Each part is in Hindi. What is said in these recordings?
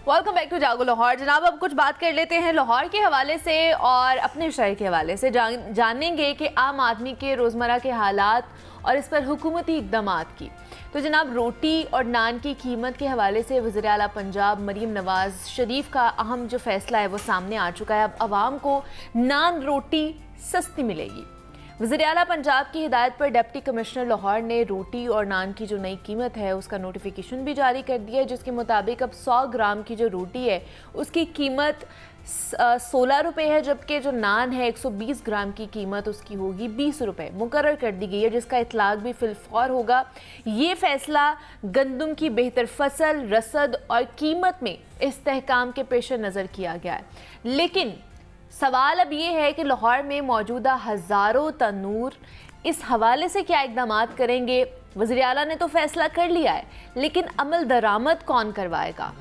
वेलकम बैक टू जागो लाहौर। जनाब, अब कुछ बात कर लेते हैं लाहौर के हवाले से और अपने शहर के हवाले से। जानेंगे कि आम आदमी के रोज़मर्रा के हालात और इस पर हुकूमती इक़दामात की। तो जनाब, रोटी और नान की कीमत के हवाले से वज़ीर आला पंजाब मरीम नवाज़ शरीफ का अहम जो फ़ैसला है वो सामने आ चुका है। अब आवाम को नान रोटी सस्ती मिलेगी। वज़ीर आला पंजाब की हिदायत पर डिप्टी कमिश्नर लाहौर ने रोटी और नान की जो नई कीमत है उसका नोटिफिकेशन भी जारी कर दिया है, जिसके मुताबिक अब 100 ग्राम की जो रोटी है उसकी कीमत 16 रुपये है, जबकि जो नान है 120 ग्राम की कीमत उसकी होगी 20 रुपये मुकर्रर कर दी गई है, जिसका इतलाक भी फिलफौर होगा। ये फ़ैसला गंदम की बेहतर फसल, रसद और कीमत में इस्तेहकाम के पेश नज़र किया गया है। लेकिन सवाल अब ये है कि लाहौर में मौजूदा हज़ारों तनूर इस हवाले से क्या इक़दामात करेंगे। वज़ीर आला ने तो फ़ैसला कर लिया है, लेकिन अमल दरामद कौन करवाएगा,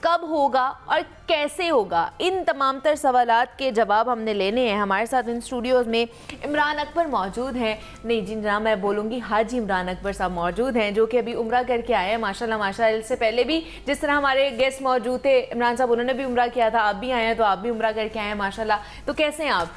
कब होगा और कैसे होगा, इन तमाम तर सवालात के जवाब हमने लेने हैं। हमारे साथ इन स्टूडियोज़ में इमरान अकबर मौजूद हैं। नहीं जी जनाब, मैं बोलूँगी हाजी इमरान अकबर साहब मौजूद हैं, जो कि अभी उम्रा करके आए हैं माशाल्लाह माशाल्लाह। इससे पहले भी जिस तरह हमारे गेस्ट मौजूद थे इमरान साहब, उन्होंने भी उम्रा किया था, आप भी आए हैं तो आप भी उम्रा करके आए हैं माशाल्लाह। तो कैसे हैं आप?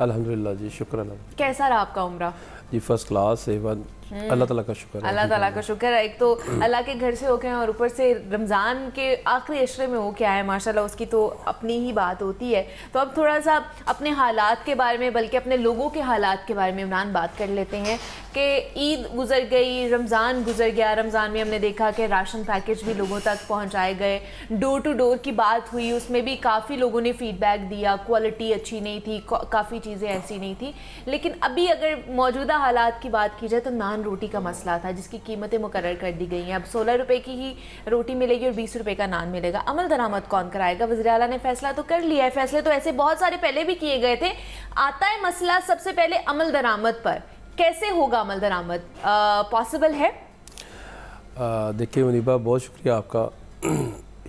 अल्हम्दुलिल्लाह जी, शुक्र अल्लाह। कैसा रहा आपका उम्रा? जी फर्स्ट क्लास एवन, अल्लाह ताला का शुक्र है। अल्लाह ताला का शुक्र है। एक तो अल्लाह के घर से होके हैं और ऊपर से रमज़ान के आखिरी अशरे में होके आए माशाल्लाह, उसकी तो अपनी ही बात होती है। तो अब थोड़ा सा अपने हालात के बारे में, बल्कि अपने लोगों के हालात के बारे में इमरान बात कर लेते हैं कि ईद गुजर गई, रमज़ान गुजर गया। रमज़ान में हमने देखा कि राशन पैकेज भी लोगों तक पहुँचाए गए, डोर टू डोर की बात हुई, उसमें भी काफ़ी लोगों ने फ़ीडबैक दिया, क्वालिटी अच्छी नहीं थी, काफ़ी चीज़ें ऐसी नहीं थी। लेकिन अभी अगर मौजूदा हालात की बात की जाए तो नान रोटी का मसला था, जिसकी कीमतें मुकर्रर कर दी गई हैं। अब 16 रुपये की ही रोटी मिलेगी और 20 रुपये का नान मिलेगा। अमल दरामद कौन कराएगा? वज़ीर आला ने फैसला तो कर लिया है, फैसले तो ऐसे बहुत सारे पहले भी किए गए थे। आता है मसला सबसे पहले अमल दरामद पर, कैसे होगा अमल दरामद, पॉसिबल है? देखिए मुनीबा, बहुत शुक्रिया आपका।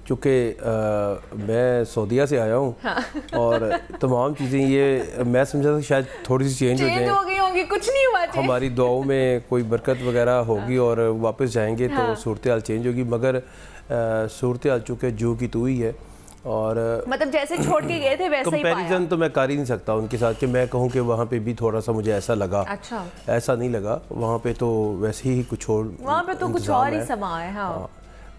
चूँकि मैं सऊदीया से आया हूँ, हाँ। और तमाम चीज़ें ये मैं समझा था शायद थोड़ी सी चेंज हो हो गई होंगी, कुछ नहीं हुआ। हमारी दुआओं में कोई बरकत वगैरह होगी, हाँ। और वापस जाएंगे, हाँ। तो सूरत हाल चेंज होगी, मगर सूरत हाल चूँकि जू की तू ही है। और मतलब जैसे छोड़ के गए थे वैसा ही पाया। कंपैरिजन तो मैं कर ही नहीं सकता उनके साथ कि मैं कहूँ कि वहाँ पे भी थोड़ा सा मुझे ऐसा लगा। अच्छा, ऐसा नहीं लगा, वहाँ पे तो वैसे ही कुछ और, वहाँ पे तो कुछ और ही समा है। हाँ। हाँ।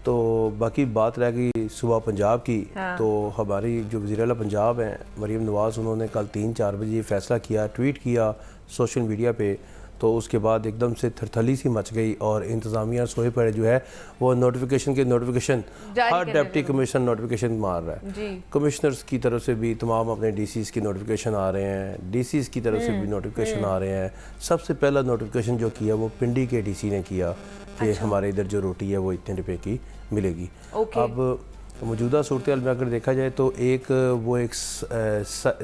तो बाकी बात रह गई सुबह पंजाब की, हाँ। तो हमारी जो वज़ीर आला पंजाब हैं मरीम नवाज़, उन्होंने कल 3-4 बजे फैसला किया, ट्वीट किया सोशल मीडिया पे। तो उसके बाद एकदम से थरथली सी मच गई और इंतज़ामिया सोए पड़े जो है वो नोटिफिकेशन हर डिप्टी कमिश्नर नोटिफिकेशन मार रहा है। कमिश्नर्स की तरफ से भी तमाम अपने डीसीज़ की नोटिफिकेशन आ रहे हैं, डीसीज़ की तरफ से भी नोटिफिकेशन आ रहे हैं। सबसे पहला नोटिफिकेशन जो किया वो पिंडी के डीसी ने किया कि हमारे इधर जो रोटी है वो इतने रुपए की मिलेगी। अब मौजूदा सूरत हाल में अगर देखा जाए तो एक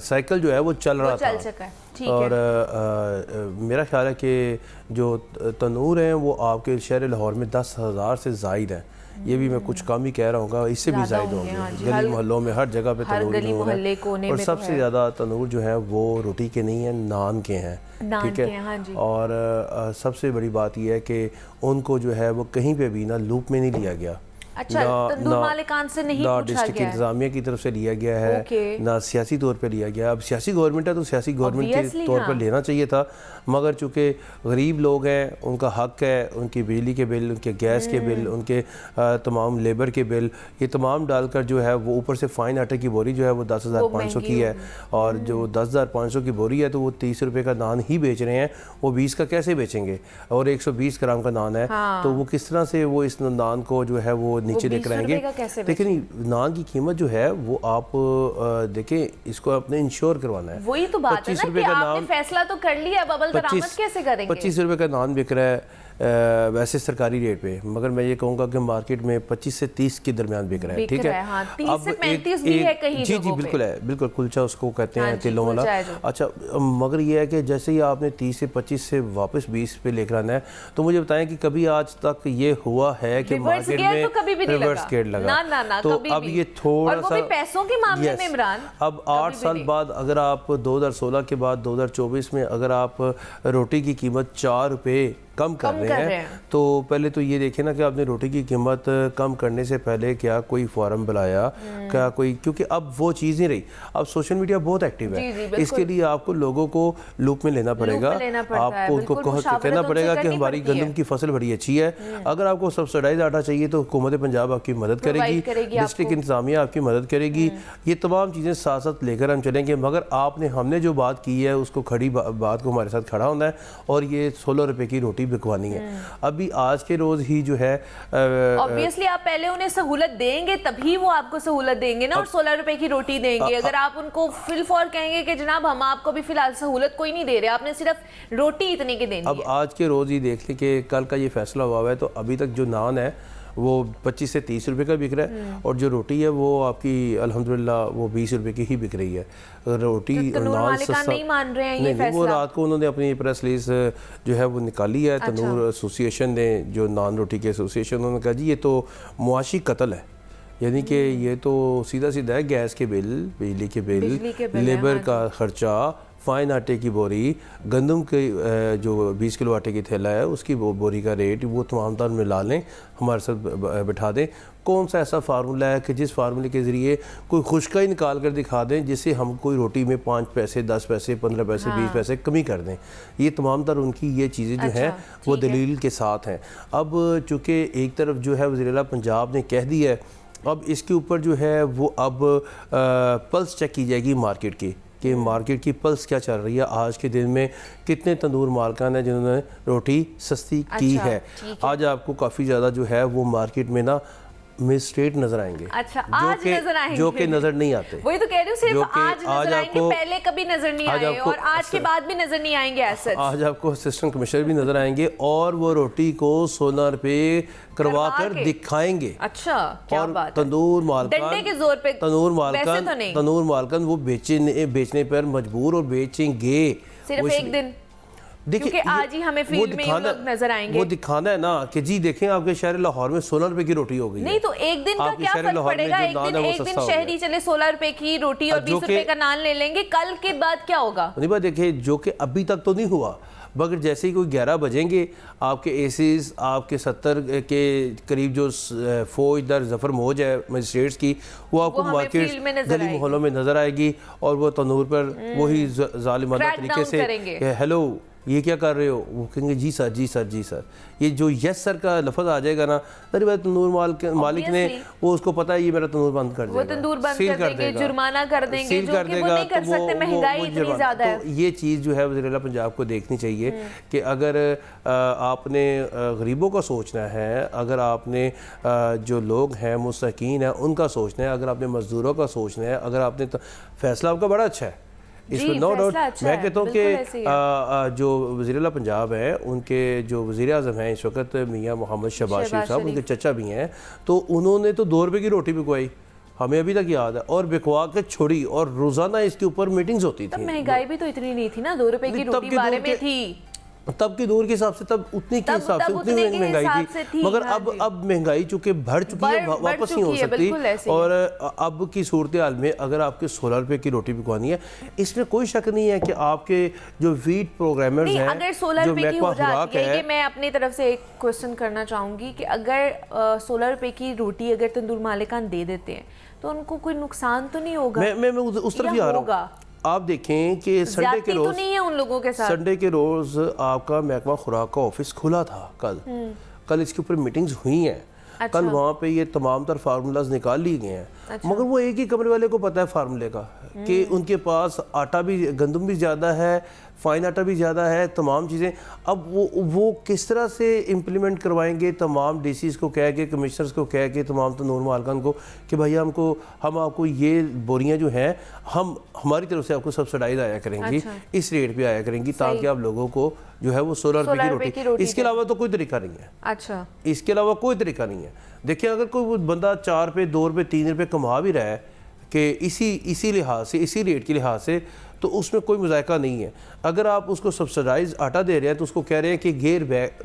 साइकिल जो है वो चल रहा था, और मेरा ख्याल है कि जो तनूर हैं वो आपके शहर लाहौर में 10,000 से ज़ायद हैं। ये भी मैं कुछ कम ही कह रहा हूँ, इससे भी ज़ायद होंगे। हाँ, गली मोहल्लों में हर जगह पे तनूर है, और सबसे ज़्यादा तनूर जो है वो रोटी के नहीं है, नान के हैं। ठीक है, हाँ जी। और सबसे बड़ी बात यह है कि उनको जो है वो कहीं पे भी ना लूप में नहीं लिया गया। अच्छा, तंदूर मालिकान से नहीं पूछा गया, डिस्ट्रिक्ट इंतजामिया की तरफ से लिया गया है, ना सियासी तौर पे लिया गया। अब सियासी गवर्नमेंट है तो सियासी गवर्नमेंट के तौर पर लेना चाहिए था, मगर चूँकि गरीब लोग हैं, उनका हक है, उनकी बिजली के बिल, उनके गैस के बिल, उनके तमाम लेबर के बिल, ये तमाम डालकर जो है वो ऊपर से फ़ाइन आटे की बोरी जो है वो 10,500 की है, और जो 10,500 की बोरी है तो वो 30 रुपये का नान ही बेच रहे हैं, वो 20 का कैसे बेचेंगे? और 120 ग्राम का नान है, तो वो किस तरह से वो इस नान को जो है वो नीचे लेकर आएंगे? देखिए नान की कीमत जो है वो आप देखें, इसको आपने इंश्योर करवाना है। वही तो बात है ना कि आपने फैसला तो कर लिया, अब अमल दरामद कैसे करेंगे? 25 रुपये का नान बिक रहा है वैसे सरकारी रेट पे, मगर मैं ये कहूँगा कि मार्केट में 25 से 30 के दरमियान बिक रहा है। ठीक है, हाँ, 30 से 35 भी है कहीं जी जी बिल्कुल है, बिल्कुल कुलचा उसको कहते हैं, तिलों वाला। अच्छा, मगर ये है कि जैसे ही आपने 30 से 25 से वापस 20 पे लेकर आना है, तो मुझे बताएं कि कभी आज तक ये हुआ है कि मार्केट में रिवर्स गेयर लगा? तो अब ये थोड़ा सा पैसों के मामले में इमरान, अब 8 साल बाद अगर आप 2016 के बाद 2024 में अगर आप रोटी की कीमत 4 रुपये कम कर रहे हैं तो पहले तो ये देखें ना कि आपने रोटी की कीमत कम करने से पहले क्या कोई फॉरम बुलाया, क्या कोई, क्योंकि अब वो चीज़ नहीं रही। अब सोशल मीडिया बहुत एक्टिव है, इसके लिए आपको लोगों को लूप में लेना पड़ेगा, आपको उनको कहना पड़ेगा कि हमारी गंदम की फसल बड़ी अच्छी है, अगर आपको सब्सिडाइज आटा चाहिए तो हुकूमत पंजाब आपकी मदद करेगी, डिस्ट्रिक्ट इंतजामिया आपकी मदद करेगी। ये तमाम चीज़ें साथ साथ लेकर हम चलेंगे, मगर हमने जो बात की है उसको खड़ी बात को हमारे साथ खड़ा होना है और ये 16 रुपए की रोटी बिकवानी है। अभी आज के रोज ही जो है ऑब्वियसली आप पहले उन्हें सहूलत देंगे तभी वो आपको सहूलत देंगे ना, और 16 रुपए की रोटी देंगे। अगर आप उनको फिल फॉर कहेंगे कि जनाब हम आपको भी फिलहाल सहूलत कोई नहीं दे रहे, आपने सिर्फ रोटी इतने की देनी है। अब आज के रोज ही देख लें कि कल का ये फैसला हुआ है तो अभी तक जो नान है वो 25 से 30 रुपए का बिक रहा है और जो रोटी है वो आपकी अल्हम्दुलिल्लाह वो 20 रुपए की ही बिक रही है। रोटी तो नान सस्ता नहीं मान रहे हैं ये फैसला। वो रात को उन्होंने अपनी प्रेस रिलीज जो है वो निकाली है। तनूर एसोसिएशन ने, जो नान रोटी के एसोसिएशन, उन्होंने कहा जी ये तो मुआशी कत्ल है, यानी कि ये तो सीधा सीधा है गैस के बिल, बिजली के बिल, लेबर का खर्चा, फाइन आटे की बोरी, गंदम के जो 20 किलो आटे की थैला है उसकी बोरी का रेट वो तमाम तार मिला लें, हमारे साथ बैठा दें। कौन सा ऐसा फार्मूला है कि जिस फार्मूले के ज़रिए कोई खुशका ही निकाल कर दिखा दें जिससे हम कोई रोटी में 5 पैसे, 10 पैसे, 15 पैसे, 20 पैसे कमी कर दें। ये तमाम तर उनकी ये चीज़ें जो हैं वो दलील के साथ हैं। अब चूँकि एक तरफ जो है वज़ीर आला पंजाब ने कह दी है, अब इसके ऊपर जो है वो अब पल्स चेक की जाएगी मार्केट की, कि मार्केट की पल्स क्या चल रही है, आज के दिन में कितने तंदूर मालकान हैं जिन्होंने रोटी सस्ती की है। आज आपको काफ़ी ज़्यादा जो है वो मार्केट में ना मिसरेट नजर आएंगे। अच्छा, आज नजर आएंगे जो कि नजर नहीं आते। वही तो कह रही हूँ, सिर्फ आज नजर आएंगे, पहले कभी नजर नहीं आए और आज के बाद भी नजर नहीं आएंगे। आज आपको असिस्टेंट कमिश्नर भी नजर आएंगे और वो रोटी को 16 रुपए करवा कर दिखाएंगे। अच्छा, क्या बात। तंदूर मालकान, डंडे के जोर पे तंदूर मालकान वो बेचने पर मजबूर और बेचेंगे सिर्फ एक दिन। देखिए आज ही हमें फील्ड में ये लोग नजर आएंगे। वो दिखाना है ना कि जी देखें आपके शहर लाहौर में 16 रुपए की रोटी हो गई। नहीं तो एक दिन का क्या फर्क पड़ेगा, एक दिन शहरी चले 16 रुपए की रोटी और 20 रुपए का नान ले लेंगे, कल के बाद क्या होगा? नहीं बात देखिए, जो कि अभी तक तो नहीं हुआ, मगर जैसे ही कोई 11 बजेंगे आपके एसीज आपके 70 के करीब जो फौजदार जफर मौज है मजिस्ट्रेट्स की, वो आपको मार्केट गली मोहल्लों में नजर आएगी और वो तंदूर पर वही जालिमाना तरीके से हेलो ये क्या कर रहे हो, वो कहेंगे जी सर, जी सर, जी सर। ये जो यस सर का लफ्ज़ आ जाएगा ना, अरे भाई तंदूर मालिक ने वो उसको पता है ये मेरा तंदूर बंद कर देगा, वो तंदूर बंद कर देंगे, जुर्माना कर देंगे, सील कर देगा, नहीं कर सकते, महंगाई इतनी ज़्यादा है। तो ये चीज़ जो है वज़ीर आला पंजाब को देखनी चाहिए कि अगर आपने गरीबों का सोचना है, अगर आपने जो लोग हैं मुस्तकीन हैं उनका सोचना है, अगर आपने मजदूरों का सोचना है, अगर आपने फैसला आपका बड़ा अच्छा है, इसमें नो डाउट। मैं कहता हूँ कि जो वज़ीर आला पंजाब है उनके जो वज़ीर आज़म हैं इस वक्त मियाँ मोहम्मद शहबाज शरीफ साहब, उनके चचा भी हैं, तो उन्होंने तो 2 रुपये की रोटी बिकवाई, हमें अभी तक याद है, और बिकवा के छोड़ी और रोज़ाना इसके ऊपर मीटिंग्स होती थी। महंगाई भी तो इतनी नहीं थी ना, 2 रुपये की रोटी बारे में थी तब की दौर के हिसाब से, तब उतनी के हिसाब से उतनी महंगाई थी, मगर अब महंगाई चूंकि बढ़ चुकी है, वापस नहीं हो सकती। और अब की सूरत हाल में अगर आपके 16 रुपए की रोटी बिकवानी है, इसमें कोई शक नहीं है कि आपके जो वीट प्रोग्रामर्स हैं, अगर 16 रुपए की हो जाती है, मैं अपनी तरफ से एक क्वेश्चन करना चाहूँगी कि अगर 16 रुपए की रोटी अगर तंदूर मालिकान दे देते हैं तो उनको कोई नुकसान तो नहीं होगा? मैं उस तरफ ही आ रहा हूँ। आप देखें कि संडे के रोज तो नहीं है उन लोगों के साथ, संडे के रोज आपका महकमा खुराक का ऑफिस खुला था। कल इसके ऊपर मीटिंग्स हुई हैं। अच्छा। कल वहाँ पे ये तमाम तर फार्मूलाज निकाल लिए गए हैं। अच्छा। मगर वो एक ही कमरे वाले को पता है फार्मूले का कि उनके पास आटा भी, गंदम भी ज़्यादा है, फाइन आटा भी ज़्यादा है, तमाम चीज़ें। अब वो किस तरह से इम्प्लीमेंट करवाएंगे, तमाम डीसीज़ को कह के, कमिश्नर्स को कह के, तमाम तंदूर मालकान को कि भैया हम आपको ये बोरियां जो हैं हम हमारी तरफ से आपको सब्सिडाइज आया करेंगी। अच्छा। इस रेट पे आया करेंगी ताकि आप लोगों को जो है वो 16 रुपए की रोटी, इसके अलावा तो कोई तरीका नहीं है। अच्छा, इसके अलावा कोई तरीका नहीं है। देखिए अगर कोई बंदा 4 रुपये, 2 रुपये, 3 रुपये कमा भी रहा है कि इसी लिहाज से, इसी रेट के लिहाज से, तो उसमें कोई मुज़ायका नहीं है। अगर आप उसको सब्सिडाइज आटा दे रहे हैं तो उसको कह रहे हैं कि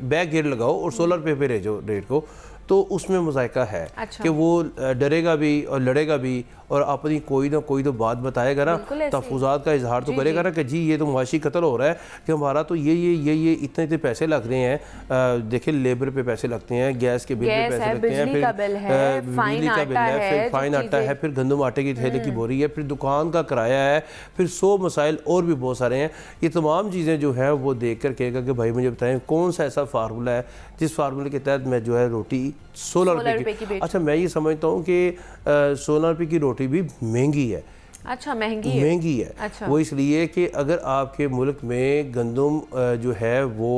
बैग गेयर लगाओ और 16 रुपये पे रेट को, तो उसमें मुज़ायका है। अच्छा। कि वो डरेगा भी और लड़ेगा भी और अपनी कोई ना कोई तो बात बताएगा ना, तहफ़्फ़ुज़ात का इजहार तो करेगा ना कि जी ये तो मुआशी कत्ल हो रहा है, कि हमारा तो ये इतने पैसे लग रहे हैं, देखिए लेबर पे पैसे लगते हैं, गैस के बिल पे पैसे लगते हैं, फिर बिजली का बिल है, फिर फाइन आता है, फिर गंदम आटे की थैले की बोरी है, फिर दुकान का किराया है, फिर 100 मसाइल और भी बहुत सारे हैं। ये तमाम चीज़ें जो है वो देख कर कहेगा कि भाई मुझे बताएं कौन सा ऐसा फार्मूला है जिस फार्मूले के तहत मैं जो है रोटी 16 रुपए की। अच्छा, मैं ये समझता हूँ कि 16 रुपए की रोटी भी महंगी है। अच्छा, महंगी है। अच्छा। वो इसलिए कि अगर आपके मुल्क में गंदम जो है वो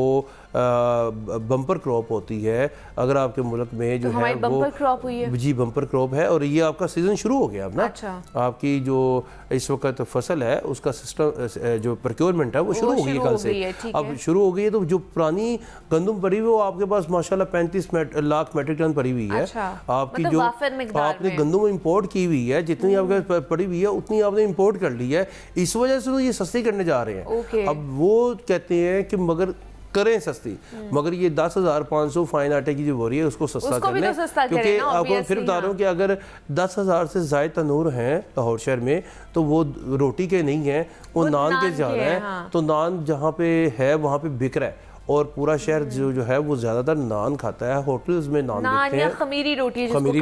बम्पर क्रॉप होती है, अगर आपके मुल्क में जो है बम्पर क्रॉप हुई है, जी बम्पर क्रॉप है, और ये आपका सीज़न शुरू हो गया अब ना। अच्छा। आपकी जो इस वक्त फसल है उसका सिस्टम जो प्रोक्योरमेंट है वो शुरू हो गई कल से, अब शुरू हो गई है। तो जो पुरानी गंदम पड़ी हुई वो आपके पास माशाल्लाह 35 लाख मेट्रिक टन पड़ी हुई है। अच्छा। आपकी जो आपने गंदम इंपोर्ट की हुई है, जितनी आपके पास पड़ी हुई है उतनी आपने इंपोर्ट कर ली है, इस वजह से तो ये सस्ती करने जा रहे हैं। अब वो कहते हैं कि मगर करें सस्ती, मगर ये 10,500 फाइन आटे की जो बोरी है उसको सस्ता कर लें, क्योंकि आपको फिर बता रहा हूँ कि अगर 10,000 से ज़ायद तनूर हैं लाहौर शहर में तो वो रोटी के नहीं हैं, वो नान के ज़्यादा हैं। हाँ। तो नान जहाँ पे है वहाँ पे बिक रहा है, और पूरा शहर जो है वो ज़्यादातर नान खाता है, होटल्स में नान मिलते हैं, खमीरी रोटी मिलती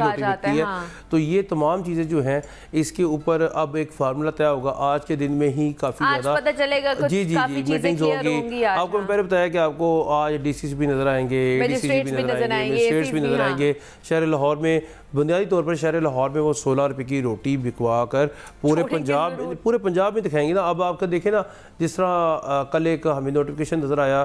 है। हाँ। तो ये तमाम चीज़ें जो हैं इसके ऊपर अब एक फार्मूला तय होगा आज के दिन में ही, काफ़ी ज़्यादा पता चलेगा। जी मीटिंग्स होगी। आपको मैं पहले बताया कि आपको आज DCC भी नजर आएंगे, मजिस्ट्रेट्स भी नजर आएंगे। शहर लाहौर में बुनियादी तौर पर शहर लाहौर में वो 16 रुपए की रोटी बिकवा कर पूरे पंजाब में दिखाएंगे ना। अब आपका देखें ना, जिस तरह कल एक हमें नोटिफिकेशन नज़र आया,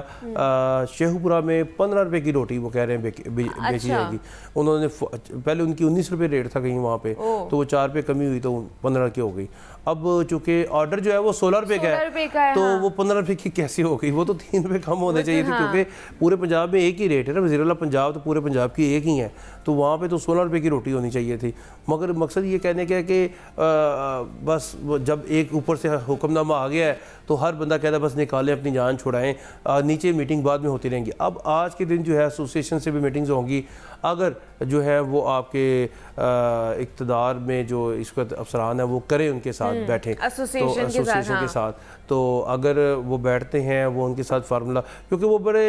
शेखुपुरा में 15 रुपए की रोटी वो कह रहे हैं बेची जाएगी। उन्होंने पहले उनकी 19 रुपए रेट था कहीं वहाँ पे, तो वो 4 रुपए कमी हुई तो 15 की हो गई। अब चूंकि ऑर्डर जो है वो 16 रुपए का है, तो वो 15 रुपए की कैसे हो गई? वो तो 3 रुपए कम होने चाहिए थे, क्योंकि पूरे पंजाब में एक ही रेट है ना, वज़ीर-ए-आला पंजाब तो पूरे पंजाब की एक ही है, तो वहाँ पे तो 16 रुपए की रोटी होनी चाहिए थी। मगर मकसद ये कहने का है कि बस जब एक ऊपर से हुक्मनामा आ गया है तो हर बंदा कहता है बस निकालें, अपनी जान छुड़ाएं, नीचे मीटिंग बाद में होती रहेंगी। अब आज के दिन जो है एसोसिएशन से भी मीटिंग्स होंगी, अगर जो है वो आपके इक़्तिदार में जो इस वक्त अफसरान है वो करें, उनके साथ बैठें एसोसिएशन के साथ, तो अगर वो बैठते हैं वो उनके साथ फार्मूला, क्योंकि वो बड़े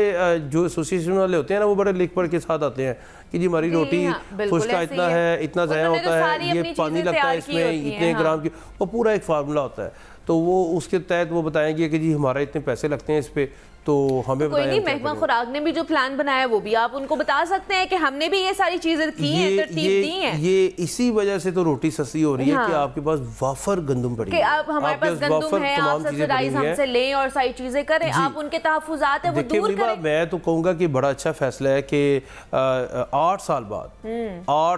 जो एसोसिएशन वाले होते हैं ना वो बड़े लिख पढ़ के साथ आते हैं कि जी हमारी रोटी खुश्का इतना है, इतना ज़ाया होता है, ये पानी लगता है इसमें, इतने ग्राम की, वो पूरा एक फार्मूला होता है। तो वो उसके तहत वो बताएंगे कि जी हमारे इतने पैसे लगते हैं इस पे, तो हमें कोई नहीं, महकमा खुराक ने भी जो प्लान बनाया वो भी आप उनको बता सकते हैं कि हमने भी ये सारी चीजें की हैं, तरतीब दी हैं। ये इसी वजह से तो रोटी सस्ती हो रही है कि आपके पास वाफर गंदम पड़ी है, आप हमारे पास गंदम है, आप सब्सिडाइज हमसे लें और सारी चीजें करें, आप उनके तहफ्फुज़ात है वो दूर करें। मैं तो कहूँगा कि बड़ा अच्छा फैसला है कि 8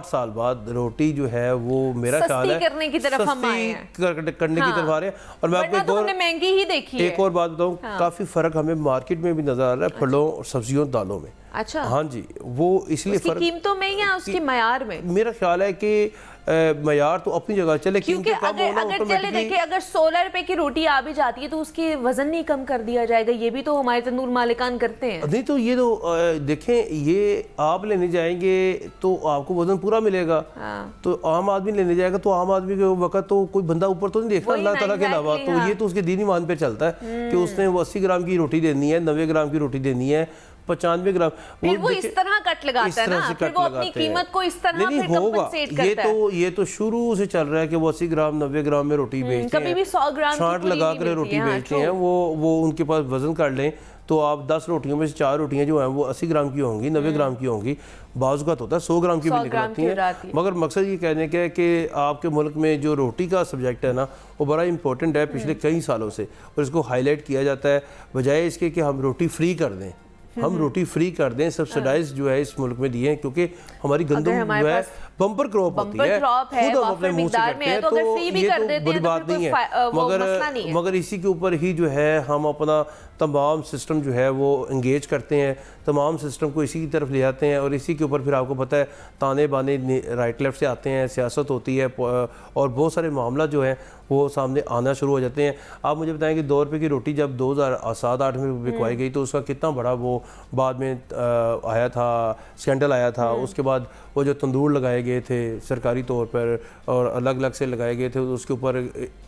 साल बाद रोटी जो है वो मेरा ख्याल है करने की तरफ हम आए हैं, करने की तरफ आ रहे हैं। और मैं आपको महंगी ही देखी एक और बात बताऊँ, काफी फर्क हमें मार्केट में भी नजर आ रहा है फलों और सब्जियों दालों में। अच्छा। हाँ जी, वो इसलिए फर्क कीमतों में या उसकी मयार में? मेरा ख्याल है कि मयार तो अपनी जगह चले, क्योंकि अगर चले देखिए, अगर 16 रुपए की रोटी आ भी जाती है तो उसकी वजन नहीं कम कर दिया जाएगा, ये भी तो हमारे तंदूर मालिकान करते हैं। नहीं तो ये तो देखें, ये आप लेने जाएंगे तो आपको वजन पूरा मिलेगा। हाँ। तो आम आदमी लेने जाएगा तो आम आदमी के वक्त तो कोई बंदा ऊपर तो नहीं देखता अल्लाह ताला के अलावा, तो ये तो उसके दीनी मान पे चलता है कि उसने 80 ग्राम की रोटी देनी है, 90 ग्राम की रोटी देनी है, 95 ग्राम, फिर वो इस तरह कट लगाता है ना, फिर वो अपनी कीमत को इस तरह फिर कंपनसेट करता है। ये तो शुरू से चल रहा है कि वो 80 ग्राम 90 ग्राम में रोटी बेचते हैं, कभी भी 100 ग्राम छांट लगा कर रोटी बेचते हैं। वो उनके पास वजन कर लें तो आप 10 रोटियों में से 4 रोटियां जो हैं वो 80 ग्राम की होंगी, 90 ग्राम की होंगी, बाज़ होता है 100 ग्राम की भी निकल आती है। मगर मकसद ये कहने का है कि आपके मुल्क में जो रोटी का सब्जेक्ट है ना वो बड़ा इंपॉर्टेंट है पिछले कई सालों से, और इसको हाईलाइट किया जाता है, बजाय इसके कि हम रोटी फ्री कर दें, हम रोटी फ्री कर दें, सब्सिडाइज जो है इस मुल्क में दिए हैं, क्योंकि हमारी गंदम जो है बम्पर क्रॉप होती है, खुद हम अपने मुंह से करते हैं, तो ये तो बड़ी बात नहीं है। मगर इसी के ऊपर ही जो है हम अपना तमाम सिस्टम जो है वो इंगेज करते हैं, तमाम सिस्टम को इसी की तरफ ले आते हैं, और इसी के ऊपर फिर आपको पता है ताने बाने राइट लेफ्ट से आते हैं, सियासत होती है, और बहुत सारे मामला जो हैं वो सामने आना शुरू हो जाते हैं। आप मुझे बताएं कि 2 रुपये की रोटी जब 2007-8 में बिकवाई गई तो उसका कितना बड़ा वो बाद में आया था, स्कैंडल आया था। उसके बाद वो जो तंदूर लगाए गए थे सरकारी तौर पर और अलग अलग से लगाए गए थे, उसके ऊपर